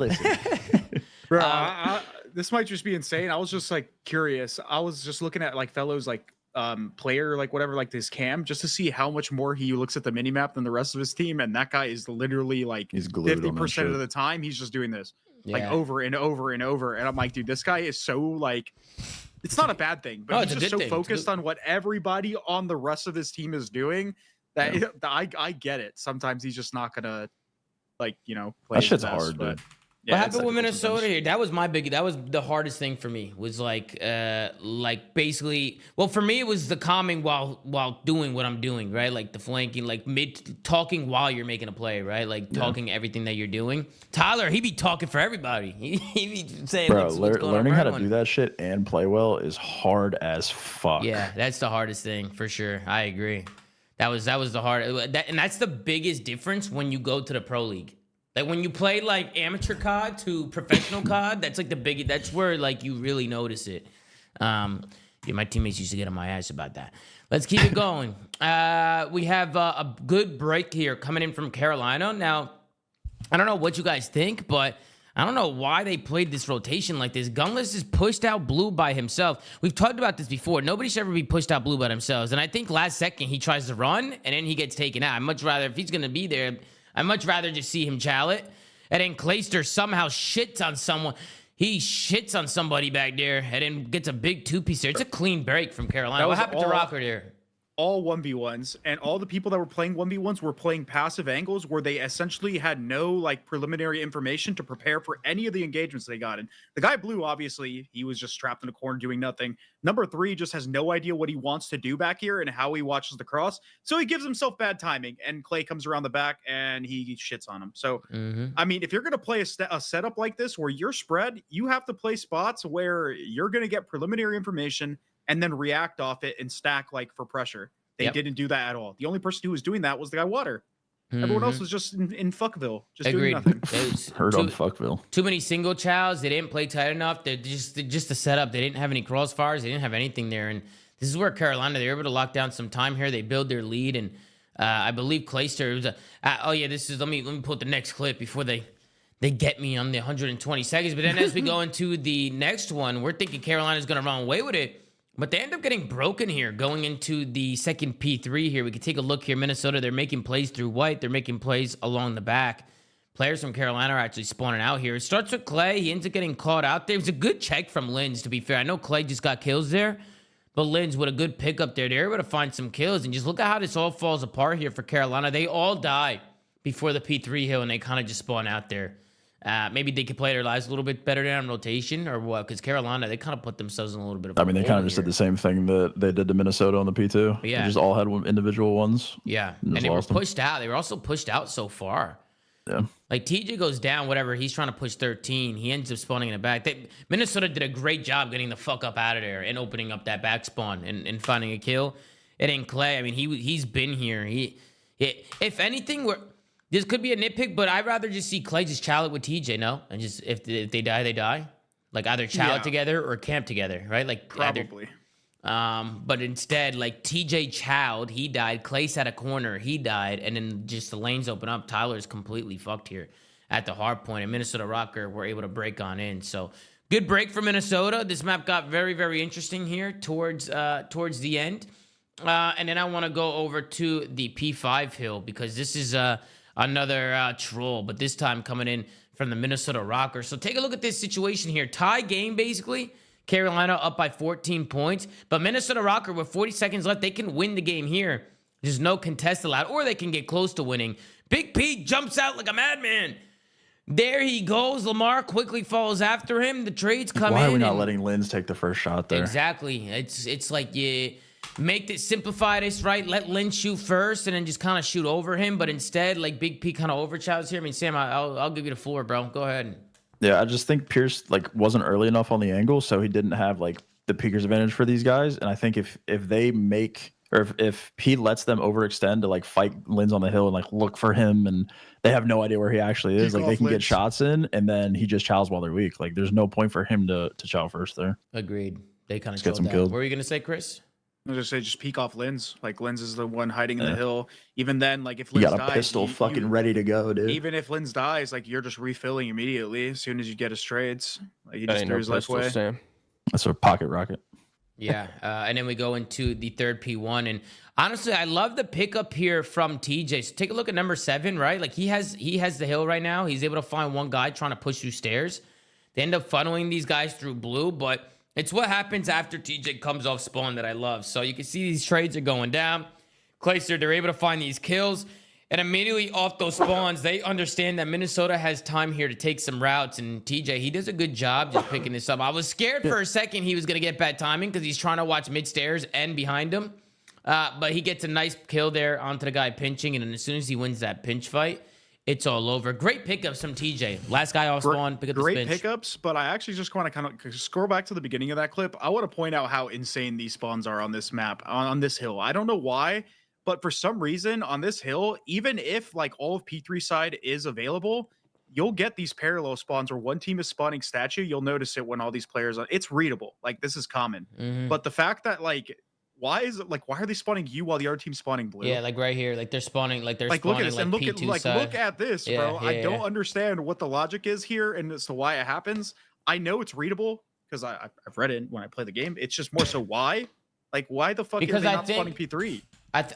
Bro, this might just be insane. I was just like curious. I was just looking at like fellows like player like whatever like this cam just to see how much more he looks at the mini map than the rest of his team, and that guy is literally like He's glued on that 50% shit. of the time he's just doing this like Yeah. over and over and over, and I'm like, dude, this guy is so like, it's not a bad thing, but No, he's it's a just good so thing. It's focused good. on what everybody on the rest of his team is doing that I get it. Sometimes he's just not gonna like play That his shit's best, hard, but dude. What it's happened with difficult Minnesota sometimes. here? That was the hardest thing for me. Was like basically, well, for me it was the calming while doing what I'm doing, right? Like the flanking, like mid talking while you're making a play, right? Like talking everything that you're doing. Tyler, he be talking for everybody. He be saying, Bro, what's going on learning for how to everyone. do that shit and play well is hard as fuck. Yeah, that's the hardest thing for sure. I agree. That was the hard, and that's the biggest difference when you go to the pro league. Like when you play like amateur COD to professional COD, that's like that's where like you really notice it. Yeah, my teammates used to get on my ass about that. Let's keep it going. We have a good break here coming in from Carolina. Now, I don't know what you guys think, but I don't know why they played this rotation like this. Gunless is pushed out blue by himself. We've talked about this before. Nobody should ever be pushed out blue by themselves. And I think last second he tries to run and then he gets taken out. I'd much rather, if he's going to be there, I'd much rather just see him chow it. And then Clayster somehow shits on someone. He shits on somebody back there and then gets a big 2-piece there. It's a clean break from Carolina. What happened to ROKKR there? all 1v1s, and all the people that were playing 1v1s were playing passive angles where they essentially had no like preliminary information to prepare for any of the engagements they got in. The guy blue, obviously, he was just trapped in a corner doing nothing. Number 3 just has no idea what he wants to do back here and how he watches the cross. So he gives himself bad timing, and Clay comes around the back and he shits on him. So, I mean, if you're going to play a setup like this where you're spread, you have to play spots where you're going to get preliminary information and then react off it and stack like for pressure. They didn't do that at all. The only person who was doing that was the guy Water. Everyone else was just in Fuckville, just doing nothing. Heard on Fuckville. Too many single chows. They didn't play tight enough. They're just the setup. They didn't have any crossfires. They didn't have anything there. And this is where Carolina, they were able to lock down some time here. They build their lead. And I believe Clayster was oh yeah, this is, let me put the next clip before they get me on the 120 seconds. But then as we go into the next one, we're thinking Carolina's going to run away with it. But they end up getting broken here going into the second P3 here. We can take a look here. Minnesota, they're making plays through white. They're making plays along the back. Players from Carolina are actually spawning out here. It starts with Clay. He ends up getting caught out there. It was a good check from Linz, to be fair. I know Clay just got kills there, but Linz with a good pickup there. They're able to find some kills. And just look at how this all falls apart here for Carolina. They all die before the P3 hill, and they kind of just spawn out there. Maybe they could play their lives a little bit better there on rotation or what? Because Carolina, they kind of put themselves in a little bit of. I mean, they kind of just did the same thing that they did to Minnesota on the P2. Yeah, they just all had individual ones. Yeah, and they were pushed out. They were also pushed out so far. Yeah, like TJ goes down, whatever. He's trying to push 13. He ends up spawning in the back. Minnesota did a great job getting the fuck up out of there and opening up that back spawn and finding a kill. It ain't Clay. I mean, he's been here. If anything, this could be a nitpick, but I'd rather just see Clay just chow it with TJ, no? And just if they die, they die. Like either chow it together or camp together, right? Like probably. But instead, like TJ chowed, he died. Clay sat a corner, he died, and then just the lanes open up. Tyler's completely fucked here at the hard point, and Minnesota ROKKR were able to break on in. So good break for Minnesota. This map got very, very interesting here towards the end. And then I want to go over to the P5 hill because this is another troll, but this time coming in from the Minnesota ROKKR. So take a look at this situation here. Tie game, basically. Carolina up by 14 points. But Minnesota ROKKR with 40 seconds left, they can win the game here. There's no contest allowed, or they can get close to winning. Big Pete jumps out like a madman. There he goes. Lamar quickly follows after him. The trades come in. Why are we not letting Linz take the first shot there? Exactly. It's like you make it simplify this, right? Let Lynn shoot first and then just kind of shoot over him. But instead, like Big P kind of overchows here. I mean, Sam, I'll give you the floor, bro. Go ahead. Yeah, I just think Pierce wasn't early enough on the angle, so he didn't have the peeker's advantage for these guys. And I think if they make, or if he lets them overextend to fight Linz on the hill and look for him, and they have no idea where he actually is, they can get shots in, and then he just chows while they're weak. There's no point for him to chow first there. Agreed. They kind of get some kills. What were you gonna say, Chris? I was just say, just peek off Linz. Linz is the one hiding in the hill. Even then, if Linz you got a dies, pistol fucking ready to go, dude. Even if Linz dies, you're just refilling immediately as soon as you get his trades. He That just ain't threw no his life pistol, away. Sam. That's a pocket rocket. Yeah, and then we go into the third P1, and honestly, I love the pickup here from TJ. So take a look at number 7, right? He has the hill right now. He's able to find one guy trying to push through stairs. They end up funneling these guys through blue, but it's what happens after TJ comes off spawn that I love. So you can see these trades are going down. Clayster, they're able to find these kills. And immediately off those spawns, they understand that Minnesota has time here to take some routes. And TJ, he does a good job just picking this up. I was scared for a second he was going to get bad timing because he's trying to watch mid-stairs and behind him. But he gets a nice kill there onto the guy pinching. And then as soon as he wins that pinch fight, it's all over. Great pickups from TJ. Last guy off spawn, pick up the pinch. Great pickups, but I actually just want to kind of scroll back to the beginning of that clip. I want to point out how insane these spawns are on this map, on this hill. I don't know why, but for some reason on this hill, even if all of P3 side is available, you'll get these parallel spawns where one team is spawning statue. You'll notice it when all these players are. It's readable. This is common. But the fact that why is it why are they spawning you while the other team's spawning blue? Yeah, right here, they're spawning look at this and look at this, yeah, bro. I don't understand what the logic is here and as to why it happens. I know it's readable because I've read it when I play the game. It's just more so why, why the fuck is they not spawning P3?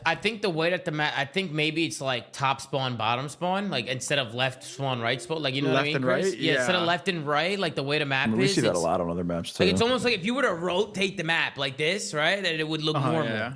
I think the way that the map, I think maybe it's like top spawn, bottom spawn, like instead of left spawn, right spawn, like you know what I Left mean, and Chris? right? Yeah, instead of Yeah. left and right, like the way the map We is. see that a it's- lot on other maps too. Like it's almost like if you were to rotate the map like this, right, that it would look normal. Yeah.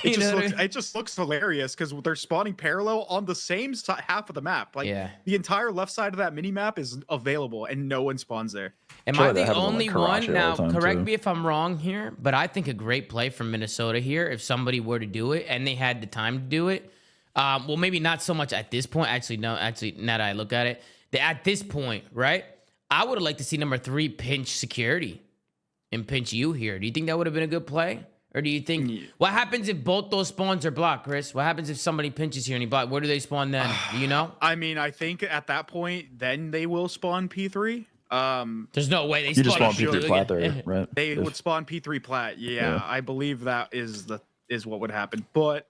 You It know just what I looks mean? it just looks hilarious because they're spawning parallel on the same half of the map. Like Yeah. the entire left side of that mini map is available and no one spawns there. Am Sure, I they the have it on, only like, one? Karachi all Now, the time, correct too. me if I'm wrong here, but I think a great play from Minnesota here, if somebody were to do it and they had the time to do it. Well, maybe not so much at this point. Actually, no. Actually, now that I look at it, at this point, right? I would have liked to see number 3 pinch security and pinch you here. Do you think that would have been a good play? Or do you think what happens if both those spawns are blocked, Chris? What happens if somebody pinches here and he blocked? Where do they spawn then? Do you know? I mean, I think at that point, then they will spawn P3. There's no way they You just spawn spawn P3 plat there, right? They If- would spawn P3 plat. Yeah, Yeah. I believe that is what would happen. But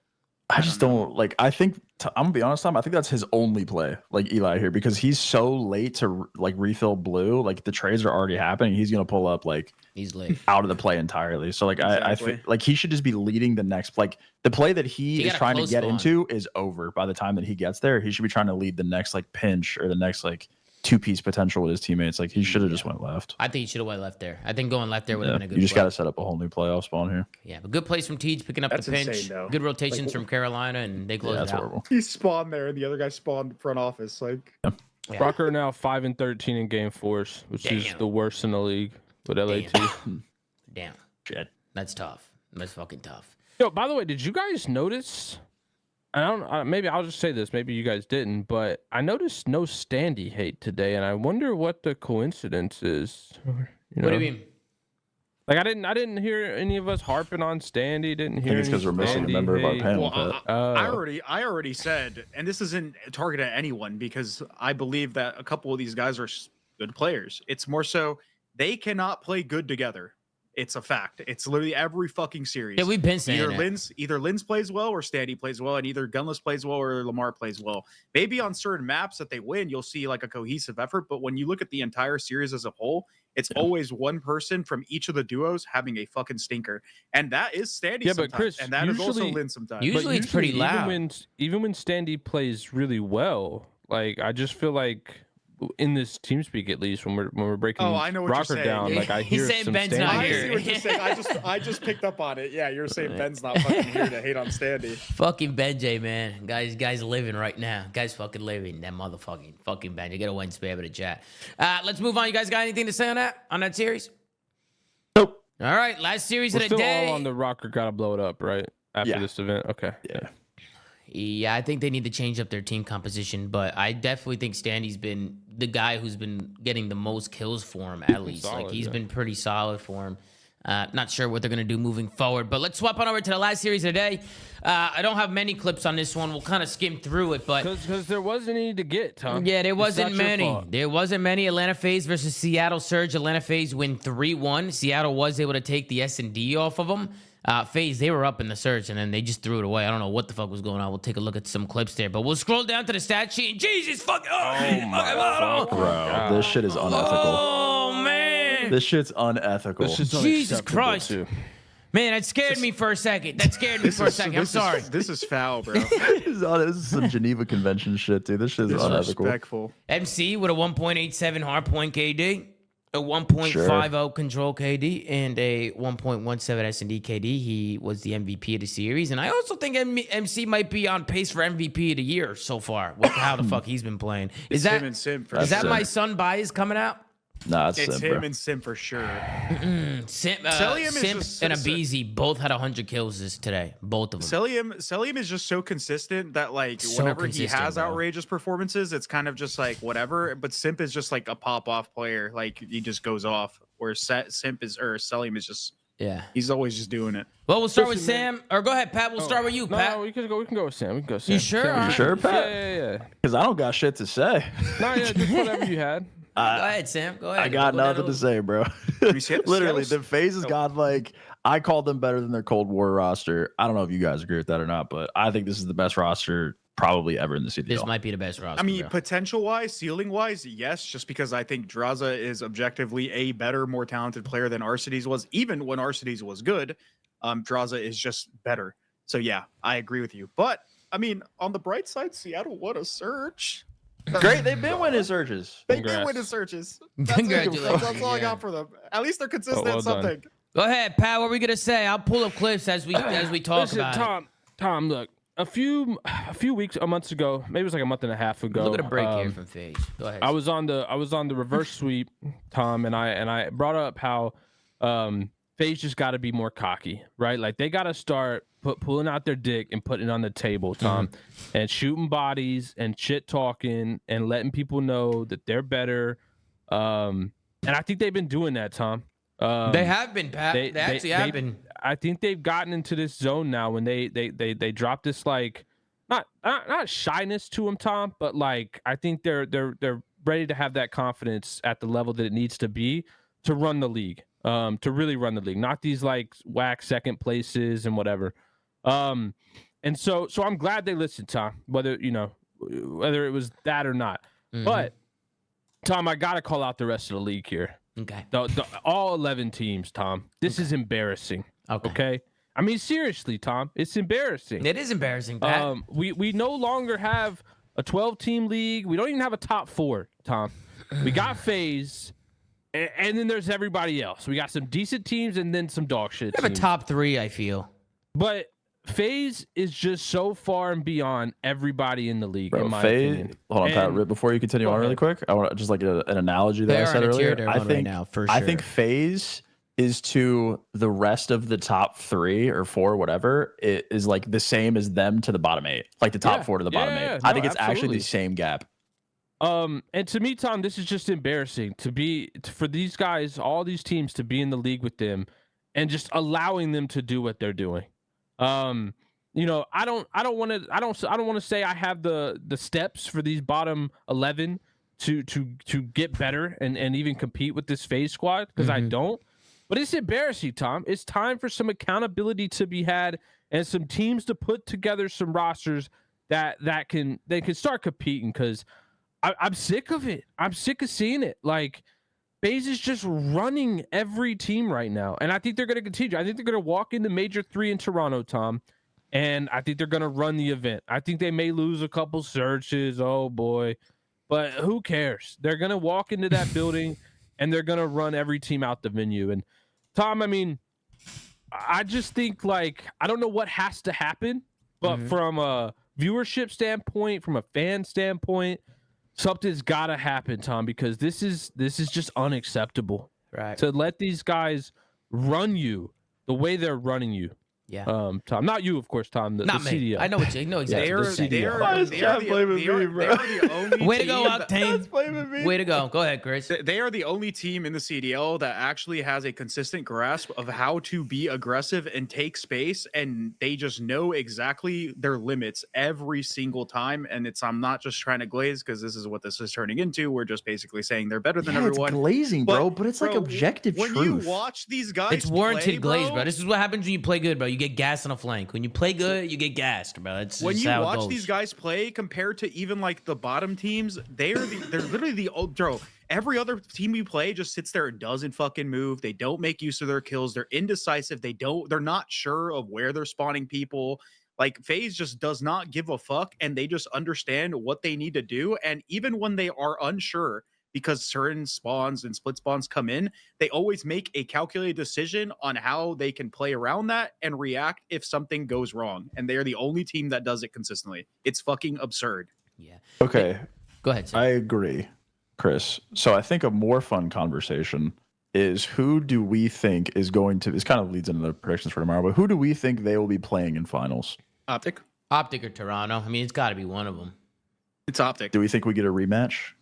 I just don't like. I think I'm gonna be honest, Tom. I think that's his only play, like Eli here, because he's so late to like refill blue. Like the trades are already happening. He's gonna pull up like He's late. out of the play entirely. So like I Exactly. think like he should just be leading the next. Like the play that He he is got a trying to close get spawn. into is over by the time that he gets there. He should be trying to lead the next like pinch or the next like 2-piece potential with his teammates. Like he should have just went left. I think he should have went left there. I think going left there would have Yeah, been a good you just play. got to set up a whole new playoff spawn here. Yeah, but good plays from Teej picking up That's the pinch. insane, though. Good rotations Like, from Carolina, and they close Yeah, that's it out. horrible. he spawned there, and the other guy spawned front office. Like, Yeah. ROKKR now 5-13 in game force, which is Damn. the worst in the league with LAT. Damn, Shit. that's tough. That's fucking tough. Yo, by the way, did you guys notice? I don't. Maybe I'll just say this. Maybe you guys didn't, but I noticed no Standy hate today, and I wonder what the coincidence is. You What do know? you mean? Like I didn't hear any of us harping on Standy. Didn't I hear. think it's because we're missing a member of our panel. well, Pat. I already said, and this isn't targeted at anyone because I believe that a couple of these guys are good players. It's more so they cannot play good together. It's a fact. It's literally every fucking series. Yeah, we've been saying either that. Either Linz plays well or Standy plays well, and either Gunless plays well or Lamar plays well. Maybe on certain maps that they win, you'll see like a cohesive effort. But when you look at the entire series as a whole, it's always one person from each of the duos having a fucking stinker, and that is Standy. Yeah, but sometimes, Chris, and that is also usually- Lynn sometimes. Usually it's pretty loud. Even when Standy plays really well, like I just feel like in this TeamSpeak at least when we're breaking Oh, I know what you're ROKKR saying. down, Yeah. like I He's hear saying some Ben's Standy. not I here. see what you're saying. I just picked up on it. Yeah, you're saying Ben's not fucking here to hate on Standy. Fucking Benjay, man. Guys living right now. Guys fucking living. That motherfucking fucking Benjay. Get a win, spam in the chat. Let's move on. You guys got anything to say on that series? Nope. All right, last series We're of the still day. all on the ROKKR gotta blow it up, right? After Yeah. this event, okay. Yeah. Yeah, I think they need to change up their team composition, but I definitely think Standy's been the guy who's been getting the most kills for him, at least. solid, Like, he's yeah. been pretty solid for him. Not sure what they're going to do moving forward, but let's swap on over to the last series of the day. I don't have many clips on this one. We'll kind of skim through it, but Because there wasn't any to get, huh? yeah, there It's wasn't not your many. fault. There wasn't many. Atlanta FaZe versus Seattle Surge. Atlanta FaZe win 3-1. Seattle was able to take the S&D off of them. FaZe, they were up in the Surge, and then they just threw it away. I don't know what the fuck was going on. We'll take a look at some clips there, but we'll scroll down to the stat sheet. And Jesus fucking! Bro, this shit is unethical. Oh man! This shit's unethical. This is Jesus unacceptable, Christ. too. Man, that scared me for a second. That scared me for a second. I'm sorry. This is foul, bro. this is some Geneva Convention shit, dude. This shit is unethical. Disrespectful. MC with a 1.87 hard point KD, a 1.50 control KD, and a 1.17 S&D KD. He was the MVP of the series, and I also think MC might be on pace for MVP of the year so far with how the fuck he's been playing. Is It's that him and Sim for is that sure. my son bias coming out? Nah, It's simp, him bro. and Sim for sure. Simp Celium is just- and Abizi both had 100 kills today, both of them. Celium is just so consistent that like So whenever he consistent, has bro. outrageous performances, it's kind of just like whatever. But Simp is just like a pop off player, like he just goes off. Where Celium is just Yeah. he's always just doing it. Well, we'll start with Sam, or go ahead, Pat. We'll start with you, No, Pat. we can go with Sam. We can go with Sam. You sure? Sam, All right. You sure, Pat? Yeah. Because I don't got shit to say. No, yeah, just whatever you had. Go ahead, Sam. Go ahead. I got Go ahead. nothing to say, bro. Literally, the FaZe has got like I called them better than their Cold War roster. I don't know if you guys agree with that or not, but I think this is the best roster probably ever in the CDL. This might be the best roster. I mean, bro. potential wise, ceiling wise, yes, just because I think Draza is objectively a better, more talented player than Arcides was. Even when Arcides was good, Draza is just better. So yeah, I agree with you. But I mean, on the bright side, Seattle won a search. Great, they've been winning searches. They did Congrats. win in searches. That's Congratulations. That's all I got for them. At least they're consistent well at something. done. Go ahead, Pat. What were we gonna say? I'll pull up clips as we talk Listen, about it. Tom, look, a few months ago, maybe it was like a month and a half ago. Look at a break here from FaZe. Go ahead. I was on the reverse sweep, Tom, and I brought up how FaZe just got to be more cocky, right? Like they got to start pulling out their dick and putting it on the table, Tom, and shooting bodies and shit talking and letting people know that they're better. And I think they've been doing that, Tom. They have been, Pat. They actually have been. I think they've gotten into this zone now when they drop this like not shyness to them, Tom, but like I think they're ready to have that confidence at the level that it needs to be to run the league, to really run the league, not these like whack second places and whatever. And so I'm glad they listened, Tom, whether it was that or not. But Tom, I gotta call out the rest of the league here. Okay. All 11 teams, Tom. This is embarrassing. Okay. I mean, seriously, Tom, it's embarrassing. It is embarrassing, Pat. We no longer have a 12-team league. We don't even have a top 4, Tom. We got FaZe, and then there's everybody else. We got some decent teams and then some dog shit We have a teams. top 3, I feel. But FaZe is just so far and beyond everybody in the league, in my opinion. Hold on, And- Pat. Before you continue on really quick, I want just like an analogy that They I are said in a tier earlier. they're I on think right now, for I sure. think FaZe is to the rest of the top 3 or 4, whatever, it is like the same as them to the bottom 8, like the top 4 to the bottom 8. I think it's actually absolutely. the same gap. And to me, Tom, this is just embarrassing for these guys, all these teams to be in the league with them and just allowing them to do what they're doing. I don't want to say I have the steps for these bottom 11 to get better and even compete with this FaZe squad, because I don't. But it's embarrassing, Tom. It's time for some accountability to be had and some teams to put together some rosters that can start competing, because I'm sick of it. I'm sick of seeing it. Like, FaZe is just running every team right now, and I think they're going to continue. I think they're going to walk into Major 3 in Toronto, Tom, and I think they're going to run the event. I think they may lose a couple searches. Oh, boy. But who cares? They're going to walk into that building, and they're going to run every team out the venue. And, Tom, I mean, I just think, like, I don't know what has to happen, but from a viewership standpoint, from a fan standpoint, something's got to happen, Tom, because this is just unacceptable. Right. To let these guys run you the way they're running you. Yeah. Tom, not you, of course, Tom. The Not me. CDO. I know exactly. Why is Chad blaming me, bro? Way to go, Octane. Way to go. Go ahead, Chris. They are the only team in the CDL that actually has a consistent grasp of how to be aggressive and take space, and they just know exactly their limits every single time. And I'm not just trying to glaze, because this is what this is turning into. We're just basically saying they're better than everyone. It's glazing, bro, but it's like objective when truth. You watch these guys, It's warranted play, glaze, bro. This is what happens when you play good, bro. You get gassed on a flank. When you play good, you get gassed, bro. That's when just you how it watch goes. these guys play compared to even like the bottom teams, they're literally the old bro. Every other team we play just sits there and doesn't fucking move. They don't make use of their kills. They're indecisive. They're not sure of where they're spawning people. Like, FaZe just does not give a fuck, and they just understand what they need to do. And even when they are unsure, because certain spawns and split spawns come in, they always make a calculated decision on how they can play around that and react if something goes wrong. And they're the only team that does it consistently. It's fucking absurd. Yeah. Okay. Go ahead, sir. I agree, Chris. So I think a more fun conversation is, who do we think is going to, this kind of leads into the predictions for tomorrow, but who do we think they will be playing in finals? Optic. Optic or Toronto. I mean, it's got to be one of them. It's Optic. Do we think we get a rematch?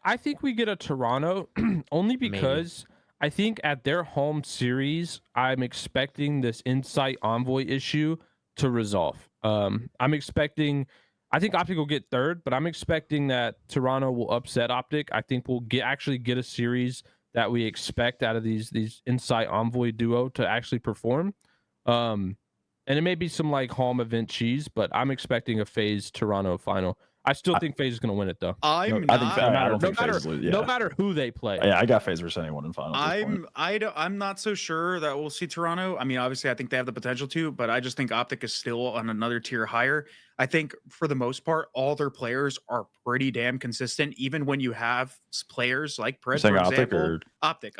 I think we get a Toronto only because I think at their home series, I'm expecting this Insight Envoy issue to resolve. I'm expecting, I think Optic will get third, but I'm expecting that Toronto will upset Optic. I think we'll actually get a series that we expect out of these Insight Envoy duo to actually perform. And it may be some like home event cheese, but I'm expecting a FaZe Toronto final. I still think FaZe is going to win it though. I'm I think I don't think FaZe is losing. No matter who they play. Yeah, I got FaZe versus anyone in finals. I'm not so sure that we'll see Toronto. I mean, obviously, I think they have the potential to, but I just think Optic is still on another tier higher. I think for the most part, all their players are pretty damn consistent. Even when you have players like Pred, for example, Optic.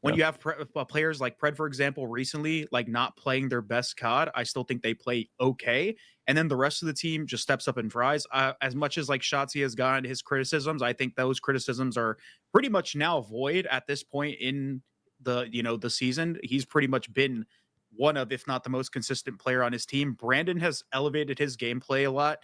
When you have players like Pred, for example, recently like not playing their best COD, I still think they play okay. And then the rest of the team just steps up and fries. As much as like Shotzi has gotten his criticisms, I think those criticisms are pretty much now void at this point in the season. He's pretty much been one of, if not the most consistent player on his team. Brandon has elevated his gameplay a lot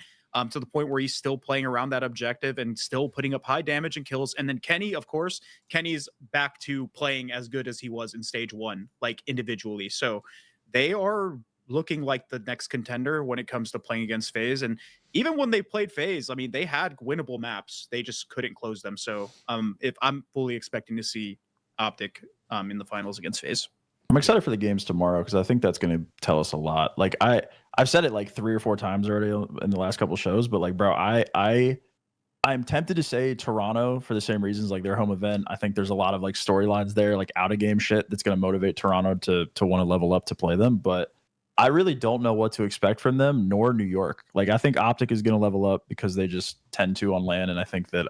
to the point where he's still playing around that objective and still putting up high damage and kills. And then Kenny, of course, Kenny's back to playing as good as he was in stage 1, like individually. So they are looking like the next contender when it comes to playing against FaZe. And even when they played FaZe, I mean, they had winnable maps. They just couldn't close them. So if I'm fully expecting to see Optic in the finals against FaZe. I'm excited for the games tomorrow because I think that's going to tell us a lot. Like I've said it like 3 or 4 times already in the last couple of shows, but like, bro, I'm tempted to say Toronto for the same reasons, like their home event. I think there's a lot of like storylines there, like out of game shit that's going to motivate Toronto to want to level up to play them. But I really don't know what to expect from them, nor New York. Like I think Optic is going to level up because they just tend to on LAN, and I think that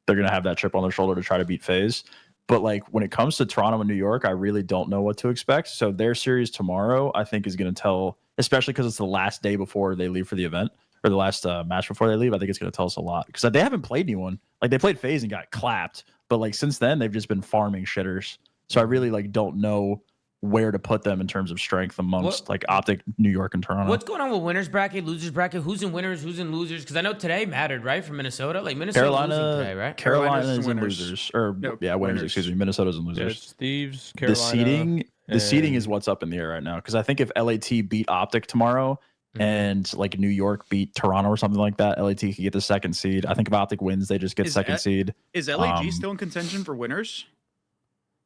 they're going to have that chip on their shoulder to try to beat FaZe. But like when it comes to Toronto and New York, I really don't know what to expect. So their series tomorrow, I think, is going to tell, especially because it's the last day before they leave for the event, or the last match before they leave. I think it's going to tell us a lot because they haven't played anyone. Like they played FaZe and got clapped, but like since then they've just been farming shitters. So I really like don't know where to put them in terms of strength amongst like Optic, New York, and Toronto. What's going on with winners bracket, losers bracket? Who's in winners? Who's in losers? Because I know today mattered, right, for Minnesota. Like Minnesota losing today, right? Carolina is in losers, or winners. Excuse me, Minnesota's in losers. It's Thieves, Carolina. The seeding is what's up in the air right now because I think if LAT beat Optic tomorrow and like New York beat Toronto or something like that, LAT could get the 2nd seed. I think if Optic wins, they just get 2nd seed. Is LAG still in contention for winners?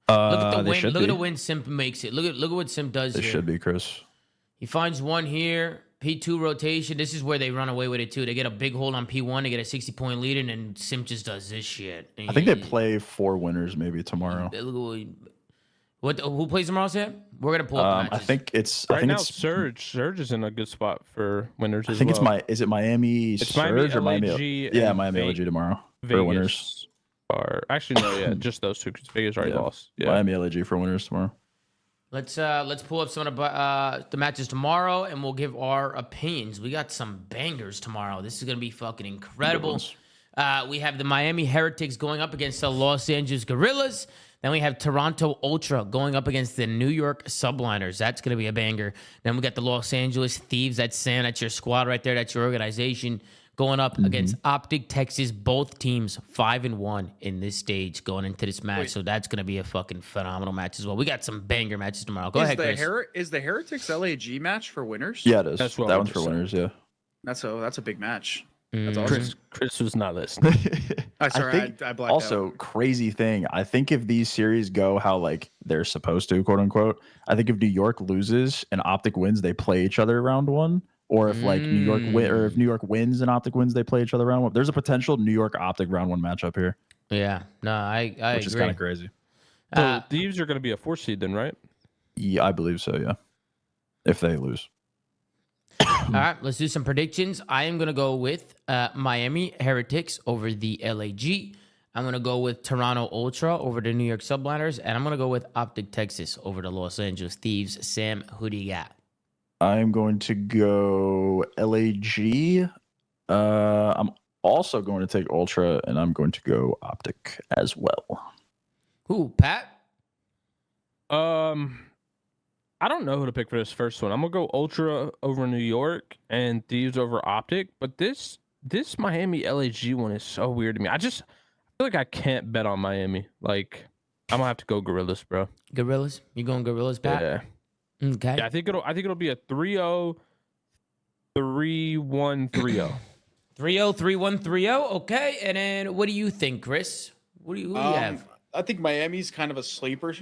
Look at the win. Look at the win Simp makes it. Look at what Simp does. They should be, Chris. He finds one here. P2 rotation. This is where they run away with it too. They get a big hold on P1. They get a 60-point lead, and then Simp just does this shit. I think they play 4 winners maybe tomorrow. Who plays tomorrow, Sam? We're gonna pull up the matches. I think it's Surge. Surge is in a good spot for winners. I think is it Miami Surge or Miami? Yeah, Miami LG tomorrow Vegas. For winners. Actually no, yeah, just those two because Vegas already lost. Yeah. Miami LG for winners tomorrow. Let's pull up some of the matches tomorrow, and we'll give our opinions. We got some bangers tomorrow. This is gonna be fucking incredible. We have the Miami Heretics going up against the Los Angeles Guerrillas. Then we have Toronto Ultra going up against the New York Subliners. That's going to be a banger. Then we got the Los Angeles Thieves. That's Sam. That's your squad right there. That's your organization going up against Optic Texas. Both teams 5-1 in this stage going into this match. So that's going to be a fucking phenomenal match as well. We got some banger matches tomorrow. Go ahead, Chris. Is the Heretics LAG match for winners? Yeah, it is. That one's for winners, yeah. That's a big match. That's awesome. Chris was not listening. I blacked also, out. crazy thing. I think if these series go how like they're supposed to, quote unquote, I think if New York loses and Optic wins, they play each other round 1. Or if like New York if New York wins and Optic wins, they play each other round 1. There's a potential New York Optic round 1 matchup here. Yeah, no, I which agree. is kind of crazy. So Thieves are going to be a 4 seed then, right? Yeah, I believe so. Yeah, if they lose. All right, let's do some predictions. I am going to go with Miami Heretics over the LAG. I'm going to go with Toronto Ultra over the New York Subliners. And I'm going to go with Optic Texas over the Los Angeles Thieves. Sam, who do you got? I'm going to go LAG. I'm also going to take Ultra, and I'm going to go Optic as well. Who, Pat? I don't know who to pick for this first one. I'm gonna go Ultra over New York and Thieves over Optic. But this Miami LAG one is so weird to me. I feel like I can't bet on Miami. Like I'm gonna have to go Gorillas, bro. Gorillas? You going Gorillas, Pat? Yeah. Okay. Yeah, I think it'll be a 3-0, 3-1, 3-0. 3-0, 3-1, 3-0. Okay. And then what do you think, Chris? Who do you have? I think Miami's kind of a sleeper.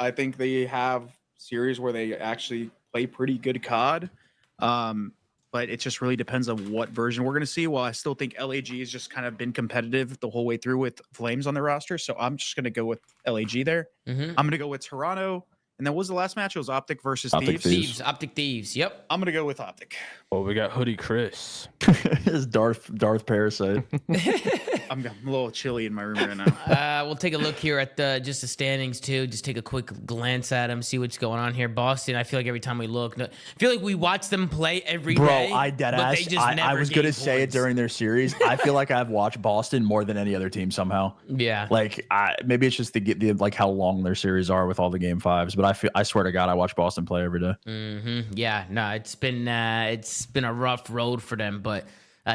I think they have series where they actually play pretty good COD. But but it just really depends on what version we're going to see. While I still think LAG has just kind of been competitive the whole way through with Flames on their roster. So I'm just going to go with LAG there. I'm going to go with Toronto. And then what was the last match? It was Optic versus Thieves. Optic Thieves. Yep. I'm going to go with Optic. Oh, we got Hoodie Chris. It's Darth Parasite. I'm a little chilly in my room right now. We'll take a look here at just the standings too. Just take a quick glance at them, see what's going on here. Boston, I feel like every time we look, I feel like we watch them play every day. Bro, I dead but ass. they just I never was gain gonna say it points. during their series. I feel like I've watched Boston more than any other team somehow. Yeah. Like maybe it's just the like how long their series are with all the game fives. But I swear to God, I watch Boston play every day. Yeah. No, it's been a rough road for them, but.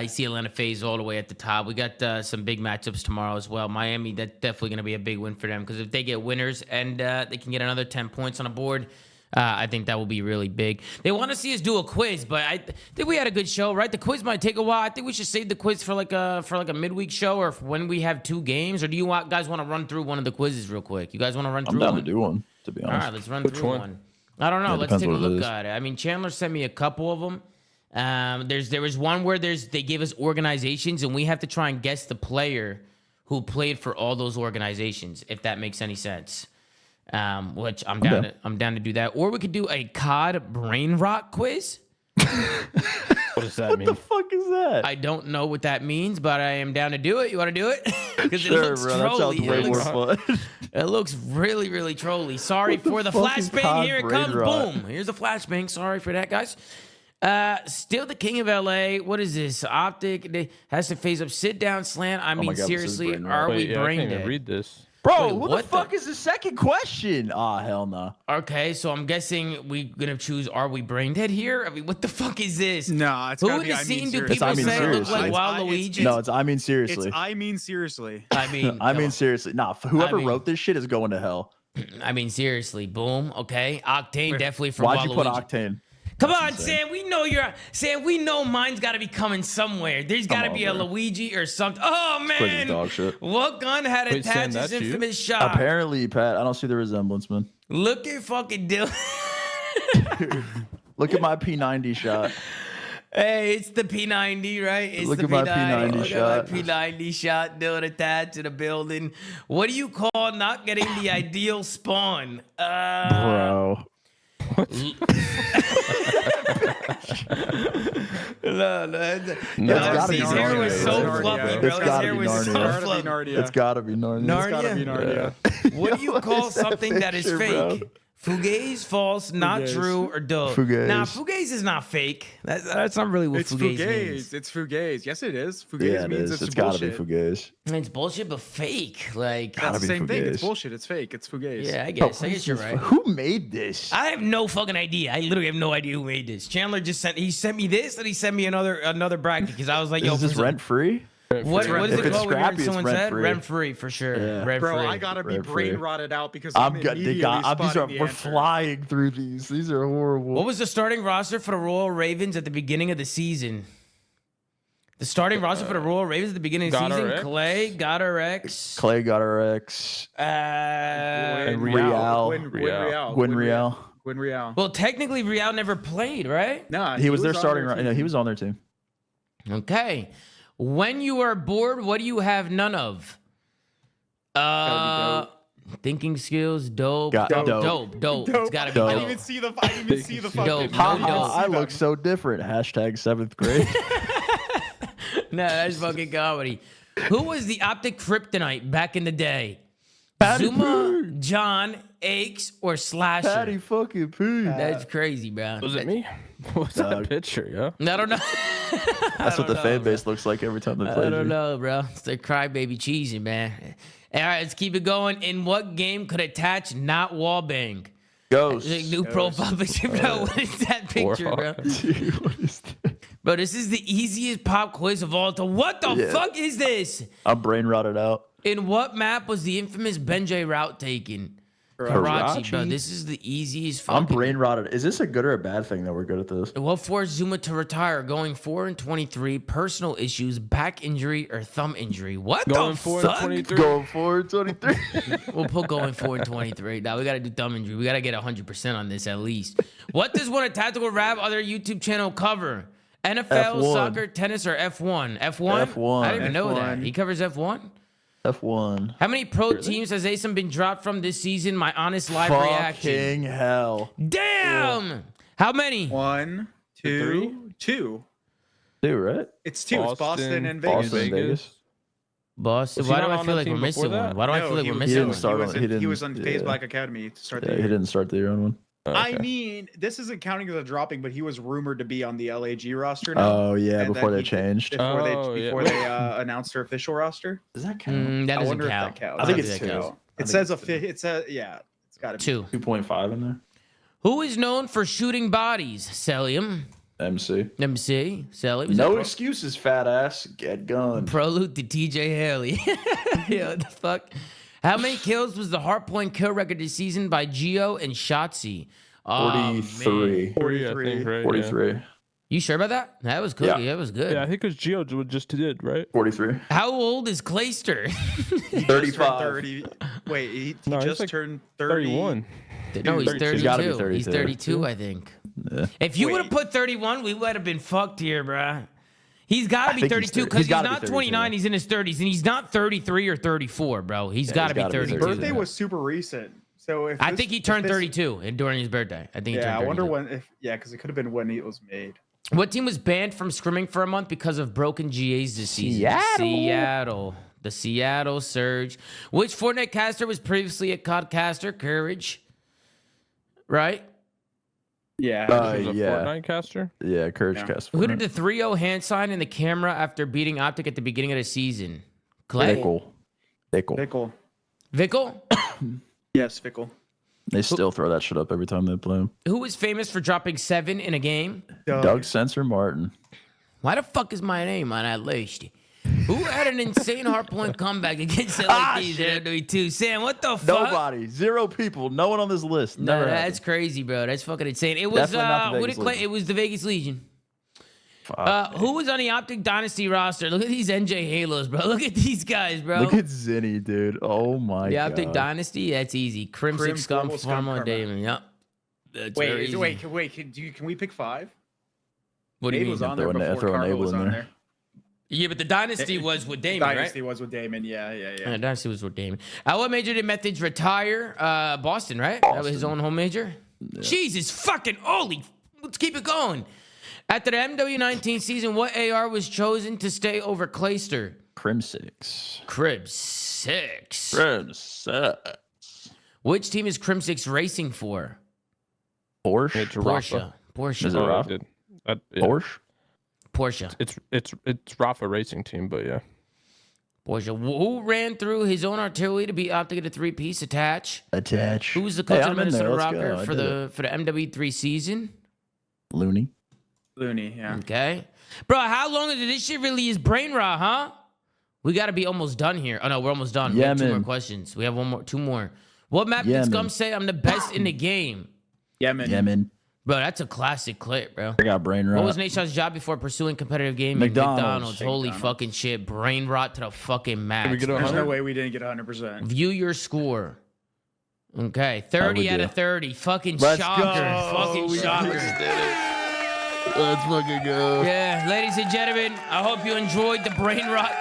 You see Atlanta FaZe all the way at the top. We got some big matchups tomorrow as well. Miami, that's definitely going to be a big win for them because if they get winners and they can get another 10 points on the board, I think that will be really big. They want to see us do a quiz, but I think we had a good show, right? The quiz might take a while. I think we should save the quiz for like a midweek show or when we have 2 games. Or do you guys want to run through one of the quizzes real quick? You guys want to run through I'm down one? to do one, to be honest. All right, let's run through one. I don't know. Yeah, Let's take a depends what it look is. at it. I mean, Chandler sent me a couple of them. There was one where they gave us organizations and we have to try and guess the player who played for all those organizations, if that makes any sense. Which I'm down to do that. Or we could do a COD brain rot quiz. What does that mean? What the fuck is that? I don't know what that means, but I am down to do it. You want to do it? Because Sure, it looks bro. That sounds trolly. way It more looks, fun. it looks really, really trolly. Sorry What the for the fuck is flashbang. COD Here it brain comes. rot? Boom. Here's the flashbang. Sorry for that, guys. Still the king of LA. What is this? Optic has to face up, sit down, slant. I mean, my God, this is seriously, brain rot. are we Wait, yeah, I brain can't even dead? read this. Bro, Wait, what what the fuck is the second question? Ah, hell no. Okay, so I'm guessing we're gonna choose are we brain dead here? I mean, what the fuck is this? No, it's Who gotta in be the I mean scene do seriously. people I mean say look seriously. like Waluigi? No, it's I mean seriously. It's I mean seriously. I mean, I come mean on. seriously. Nah, whoever I mean- wrote this shit is going to hell. I mean, seriously. Boom. Okay, Octane definitely from Why'd Waluigi. you put Octane? Come on, insane. Sam. We know mine's got to be coming somewhere. There's got to on, be a bro. Luigi or something. Oh Crazy man, dog shit. what gun had Wait, Sam, attached his that's you? infamous shot? Apparently, Pat, I don't see the resemblance, man. Look at fucking Dylan. Look at my P90 shot. Hey, it's the P90, right? It's Look the at my P90 Look shot. at my P90 shot, Dylan attached to the building. What do you call not getting the ideal spawn? Bro. No. gotta be His hair was Narnia, so bro. fluffy, bro. It's His gotta hair be was so Narnia. fluffy. It's gotta be Narnia. Narnia? It's gotta be Narnia. What do you call What is that something that is picture, fake? bro? Fugazi, false, not Fugazi. true, or dope. Fugazi. Nah, Fugazi is not fake. That's not really what It's Fugazi Fugazi. means. It's Fugazi. Yes, it is. Fugazi Yeah, it means is. it's It's gotta be bullshit. Fugazi. It's bullshit, but fake. Like, Gotta That's the be same thing. It's Fugazi. bullshit. It's fake. It's Fugazi. yeah, I guess you're right. Who made this? I have no fucking idea. I literally have no idea who made this. Chandler just sent me this, and he sent me another bracket because I was like, yo, Is this for some- rent free? What is If it it's called? When scrappy, it's someone said rent-free. rent free for sure. Yeah. Rent Bro, free. I gotta be Rent brain free. rotted out because I'm I'm good. immediately These are spotting the we're answer. flying through these. These are horrible. What was the starting roster for the Royal Ravens at the beginning of the season? The starting roster for the Royal Ravens at the beginning of the season: GodRX? Clay, GodRX, Clay got our X. Gwen Real. Gwen Real. Gwen Real. well, technically, Real never played, right? Nah, He was their on starting. their You know, team. he was on their team. Okay. When you are bored, what do you have none of? Thinking skills, dope. Dope. Dope. It's gotta be Dope. I dope. didn't even see the. I didn't even see the fucking. Dope. Ha No, ha! I dope. look so different. Hashtag 7th grade. No, that's fucking comedy. Who was the Optic Kryptonite back in the day? Patty Zuma, John, Aches, or Slasher? Patty fucking P. That's crazy, bro. Was it me? What's that picture, yo? I don't know. That's what the fan bro. base looks like every time they play. I don't you. know, bro. It's the crybaby cheesy, man. All right, let's keep it going. In what game could attach not wallbang? Ghost. Like, new profile picture, bro. What is that picture, bro? Dude, what is that? Bro, this is the easiest pop quiz of all time. What the Yeah. fuck is this? I'm brain rotted out. In what map was the infamous Benjay route taken? Karachi, bro. Karachi? This is the easiest I'm fucking... brain rotted. Is this a good or a bad thing that we're good at this? What forced Zuma to retire? Going 4-23, personal issues, back injury, or thumb injury? What Going the for fuck? 23. Going forward 23. We'll put going 4-23. Now we gotta do thumb injury. We gotta get 100% on this at least. What does one a tactical rap other YouTube channel cover? NFL, F1. soccer, tennis, or F1? F1? F1. I didn't even know that. F1. He covers F1? F1. How many pro teams has Asim been dropped from this season? My honest live reaction. Fucking hell. Damn! How many? 1, 2, 2. 2, right? It's 2. It's Boston and Vegas. Boston and Vegas. Boston. Was he Why do not I on feel the like we're team missing before one? that? Why do I feel like we're missing didn't one? start on- He was on FaZe Black Academy to start the Yeah, year. he didn't start the year on one. I mean, this isn't counting as a dropping, but he was rumored to be on the LAG roster now. Oh yeah, And before then they changed. Before Oh, yeah. they announced their official roster. Does that count? That I doesn't wonder count. if that counts. I think don't it's that 2. counts. It says it's a yeah. It's got to be 2. 2.5 in there. Who is known for shooting bodies? Celium. MC. MC. Celium. No excuses, fat ass. Get gunned. Prelude to TJ Haley. Yeah, what the fuck? How many kills was the Hardpoint kill record this season by Gio and Shotzi? 43. 43, I think, right? 43. You sure about that? That was good. Yeah. Yeah, that was good. Yeah, I think it was Geo just did, right? 43. How old is Clayster? 35. 30. Wait, he No, he's just like turned 30. 31. No, he's 32. He's gotta be 32. He's 32, I think. Yeah. If you Wait. would have put 31, we would have been fucked here, bruh. He's got to be think he's 32 30. because He's he's gotta be not 32. 29. He's in his 30s, and he's not 33 or 34, bro. He's got to be gotta be 32. 32. Birthday was super recent. So if I this- think he if turned this- 32 during his birthday. I think he Yeah, turned I 32. wonder when. Because it could have been when it was made. What team was banned from scrimming for a month because of broken GAs this season? Seattle. The Seattle Surge. Which Fortnite caster was previously a COD caster? Courage. Right? Yeah. He was a yeah. Fortnite caster. Yeah, Courage Yeah. cast. Who did the 3-0 hand sign in the camera after beating Optic at the beginning of the season? Clay? Fickle. Fickle. Vickle? Yes, Fickle. They still throw that shit up every time they play him. Who was famous for dropping 7 in a game? Doug Sensor Martin. Why the fuck is my name on that list? Who had an insane hardpoint comeback against LAPs at MW2? Sam, what the fuck? Nobody. 0 people. No one on this list. No, Never that's crazy, bro. That's fucking insane. It was Definitely not the who Vegas did Clay? Legion. It was the Vegas Legion. Fuck. Who was on the Optic Dynasty roster? Look at these NJ Halos, bro. Look at these guys, bro. Look at Zinni, dude. Oh my the god. Optic Dynasty, that's easy. Crimsic, Crim, Scum, Formal, Scum, Formal, Karma. Damon. Yep. That's very easy. Wait. Can we pick 5? What do you Nate mean? was on there Throw before Enable Carlo was in on there. there. Yeah, but the Dynasty was with Damon, Dynasty right? was with Damon. Yeah. Yeah, Dynasty was with Damon. What major did Methods retire? Boston, right? That was his own home major? Jesus fucking holy. Let's keep it going. After the MW19 season, what AR was chosen to stay over Clayster? Crim 6. Crib 6. Crim 6. Which team is Crim 6 racing for? Porsche. It's Rafa. Porsche. Is it Oh, Rafa? did. Yeah. Porsche. Porsche. It's Rafa Racing Team, but yeah. Porsche. Who ran through his own artillery to be out to get a 3-piece attach? Attach. Who was the coach Hey, of the I'm in Minnesota there. Let's Rocker go. I for did the MW3 season? Looney. Looney. Yeah. Okay. Bro, how long is this shit really is brain rot, huh? We got to be almost done here. Oh, no, we're almost done. We have 2 more Yemen. questions. We have 2 more. What map did Yemen. Scum say I'm the best in the game? Yemen. Bro, that's a classic clip, bro. I got brain rot. What was Nation's job before pursuing competitive gaming? McDonald's. Holy fucking shit. Brain rot to the fucking max. we get a bro. There's 100? no way we didn't get 100%. View your score. Okay, 30 out do. of 30. Fucking Let's shocker. go. Fucking We shocker. just did it. Let's fucking go. Yeah, ladies and gentlemen, I hope you enjoyed the brain rot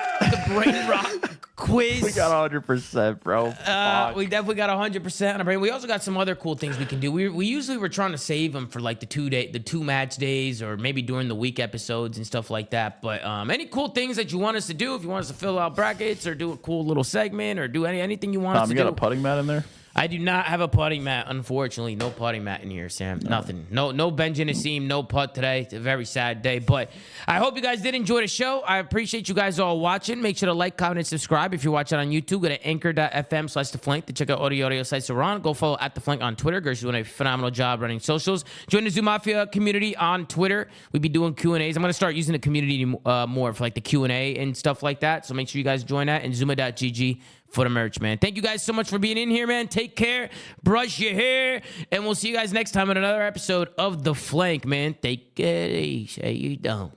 quiz. We got 100%, bro. Fuck. We definitely got 100% on our brain. We also got some other cool things we can do. We usually were trying to save them for like the 2 match days, or maybe during the week episodes and stuff like that. But any cool things that you want us to do, if you want us to fill out brackets or do a cool little segment or do anything you want us to You do. got a putting mat in there? I do not have a putting mat, unfortunately. No putting mat in here, Sam. Nothing. No bench in the seam. No putt today. It's a very sad day. But I hope you guys did enjoy the show. I appreciate you guys all watching. Make sure to like, comment, and subscribe. If you're watching on YouTube, go to anchor.fm/theflank to check out audio sites around. Go follow @theflank on Twitter. Gersh's doing a phenomenal job running socials. Join the ZooMafia community on Twitter. We be doing Q&As. I'm going to start using the community more for like the Q&A and stuff like that. So make sure you guys join that, and Zooma.gg for the merch, man. Thank you guys so much for being in here, man. Take care. Brush your hair. And we'll see you guys next time in another episode of The Flank, man. Take it easy. You don't.